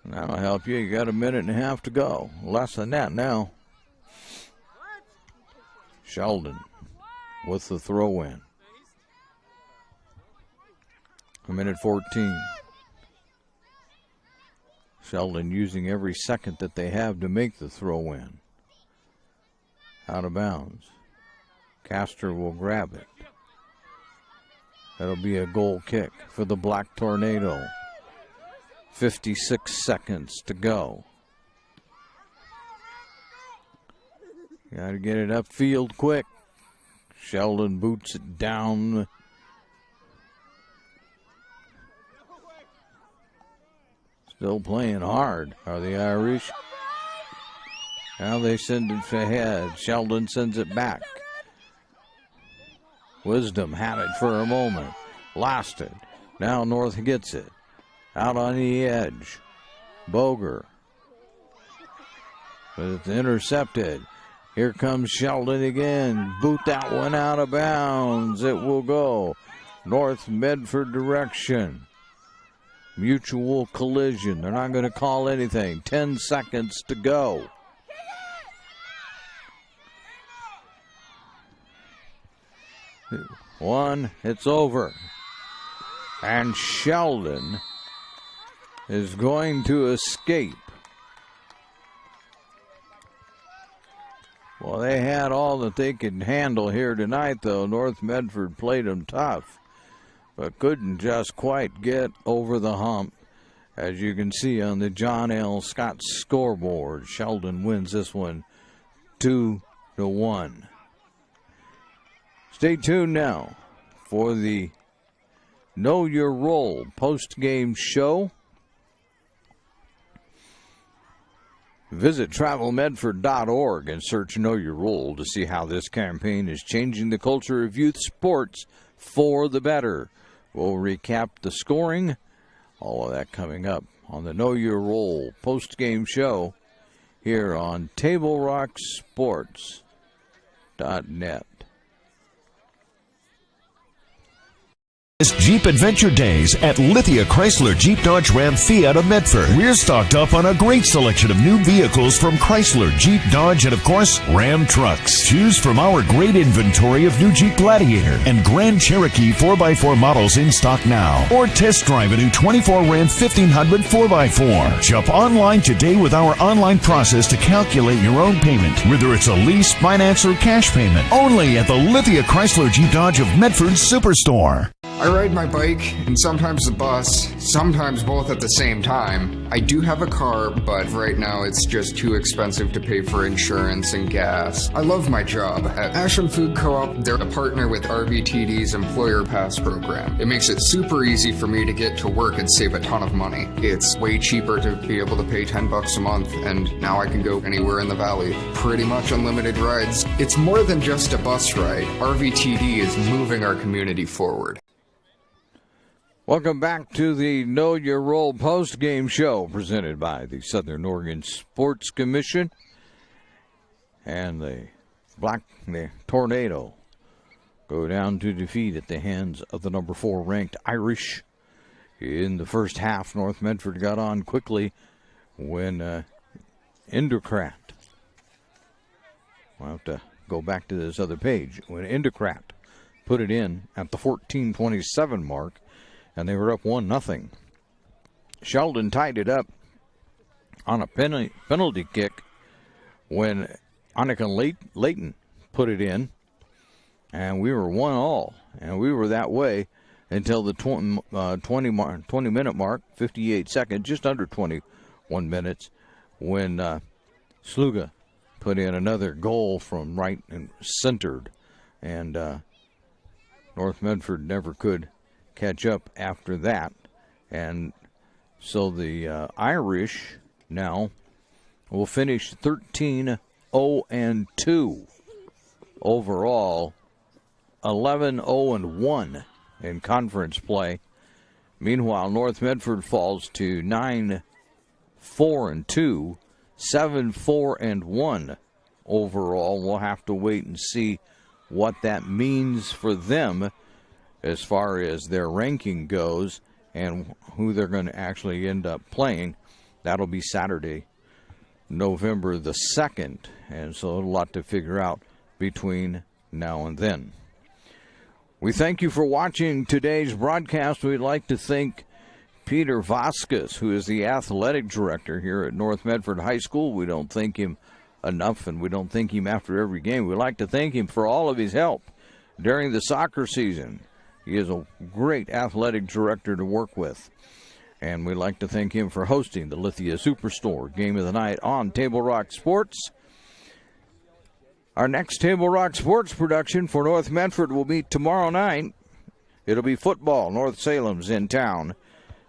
That'll help you. You got a minute and a half to go. Less than that now. Sheldon with the throw in. 1:14. Sheldon using every second that they have to make the throw in. Out of bounds. Castor will grab it. That'll be a goal kick for the Black Tornado. 56 seconds to go. Got to get it upfield quick. Sheldon boots it down. Still playing hard are the Irish. Now they send it ahead. Sheldon sends it back. Wisdom had it for a moment. Lost it. Now North gets it. Out on the edge. Boger. But it's intercepted. Here comes Sheldon again. Boot that one out of bounds. It will go North Medford direction. Mutual collision. They're not going to call anything. 10 seconds to go. One, it's over. And Sheldon is going to escape. Well, they had all that they could handle here tonight, though. North Medford played them tough, but couldn't just quite get over the hump. As you can see on the John L. Scott scoreboard, Sheldon wins this one 2-1. Stay tuned now for the Know Your Role post-game show. Visit travelmedford.org and search Know Your Role to see how this campaign is changing the culture of youth sports for the better. We'll recap the scoring, all of that coming up on the Know Your Role post-game show here on TableRockSports.net. Jeep Adventure Days at Lithia Chrysler Jeep Dodge Ram Fiat of Medford. We're stocked up on a great selection of new vehicles from Chrysler, Jeep, Dodge, and of course, Ram trucks. Choose from our great inventory of new Jeep Gladiator and Grand Cherokee 4x4 models in stock now. Or test drive a new 24 Ram 1500 4x4. Shop online today with our online process to calculate your own payment, whether it's a lease, finance, or cash payment. Only at the Lithia Chrysler Jeep Dodge of Medford Superstore. I ride my bike and sometimes the bus, sometimes both at the same time. I do have a car, but right now it's just too expensive to pay for insurance and gas. I love my job. At Ashland Food Co-op, they're a partner with RVTD's Employer Pass program. It makes it super easy for me to get to work and save a ton of money. It's way cheaper to be able to pay $10 a month, and now I can go anywhere in the valley. Pretty much unlimited rides. It's more than just a bus ride. RVTD is moving our community forward. Welcome back to the Know Your Role post-game show presented by the Southern Oregon Sports Commission. And the Tornado go down to defeat at the hands of the number 4 ranked Irish. In the first half, North Medford got on quickly when Endocrat, I'll have to go back to this other page, when Endocrat put it in at the 14:27 mark, and they were up 1-0. Sheldon tied it up on a penalty kick when Annika Layton put it in, and we were 1-1, and we were that way until the 20-minute mark, 58 seconds, just under 21 minutes, when Sluga put in another goal from right and centered, and North Medford never could catch up after that. And so the Irish now will finish 13-0-2 overall, 11-0-1 in conference play. Meanwhile, North Medford falls to 9-4-2, 7-4-1 overall. We'll have to wait and see what that means for them as far as their ranking goes and who they're going to actually end up playing. That'll be Saturday, November the 2nd, and so a lot to figure out between now and then. We thank you for watching today's broadcast. We'd like to thank Peter Vasquez, who is the athletic director here at North Medford High School. We don't thank him enough, and we don't thank him after every game. We'd like to thank him for all of his help during the soccer season. He is a great athletic director to work with. And we'd like to thank him for hosting the Lithia Superstore Game of the Night on Table Rock Sports. Our next Table Rock Sports production for North Medford will be tomorrow night. It'll be football. North Salem's in town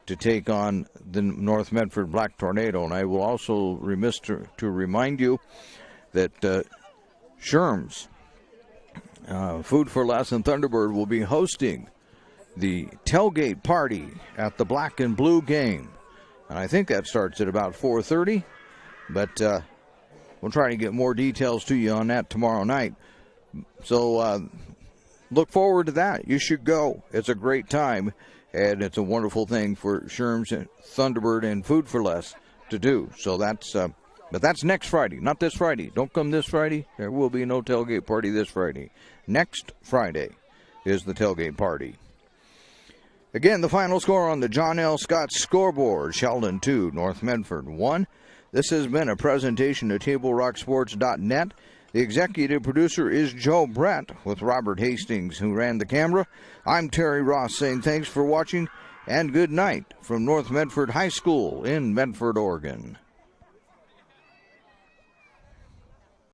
to take on the North Medford Black Tornado. And I will also remiss to remind you that Sherm's Food for Less and Thunderbird will be hosting the tailgate party at the Black and Blue game. And I think that starts at about 4:30, but we'll try to get more details to you on that tomorrow night. So look forward to that. You should go. It's a great time, and it's a wonderful thing for Sherms and Thunderbird and Food for Less to do. So that's, but that's next Friday, not this Friday. Don't come this Friday. There will be no tailgate party this Friday. Next Friday is the tailgate party. Again, the final score on the John L. Scott scoreboard: Sheldon 2, North Medford 1. This has been a presentation of TableRockSports.net. The executive producer is Joe Brett, with Robert Hastings, who ran the camera. I'm Terry Ross saying thanks for watching and good night from North Medford High School in Medford, Oregon.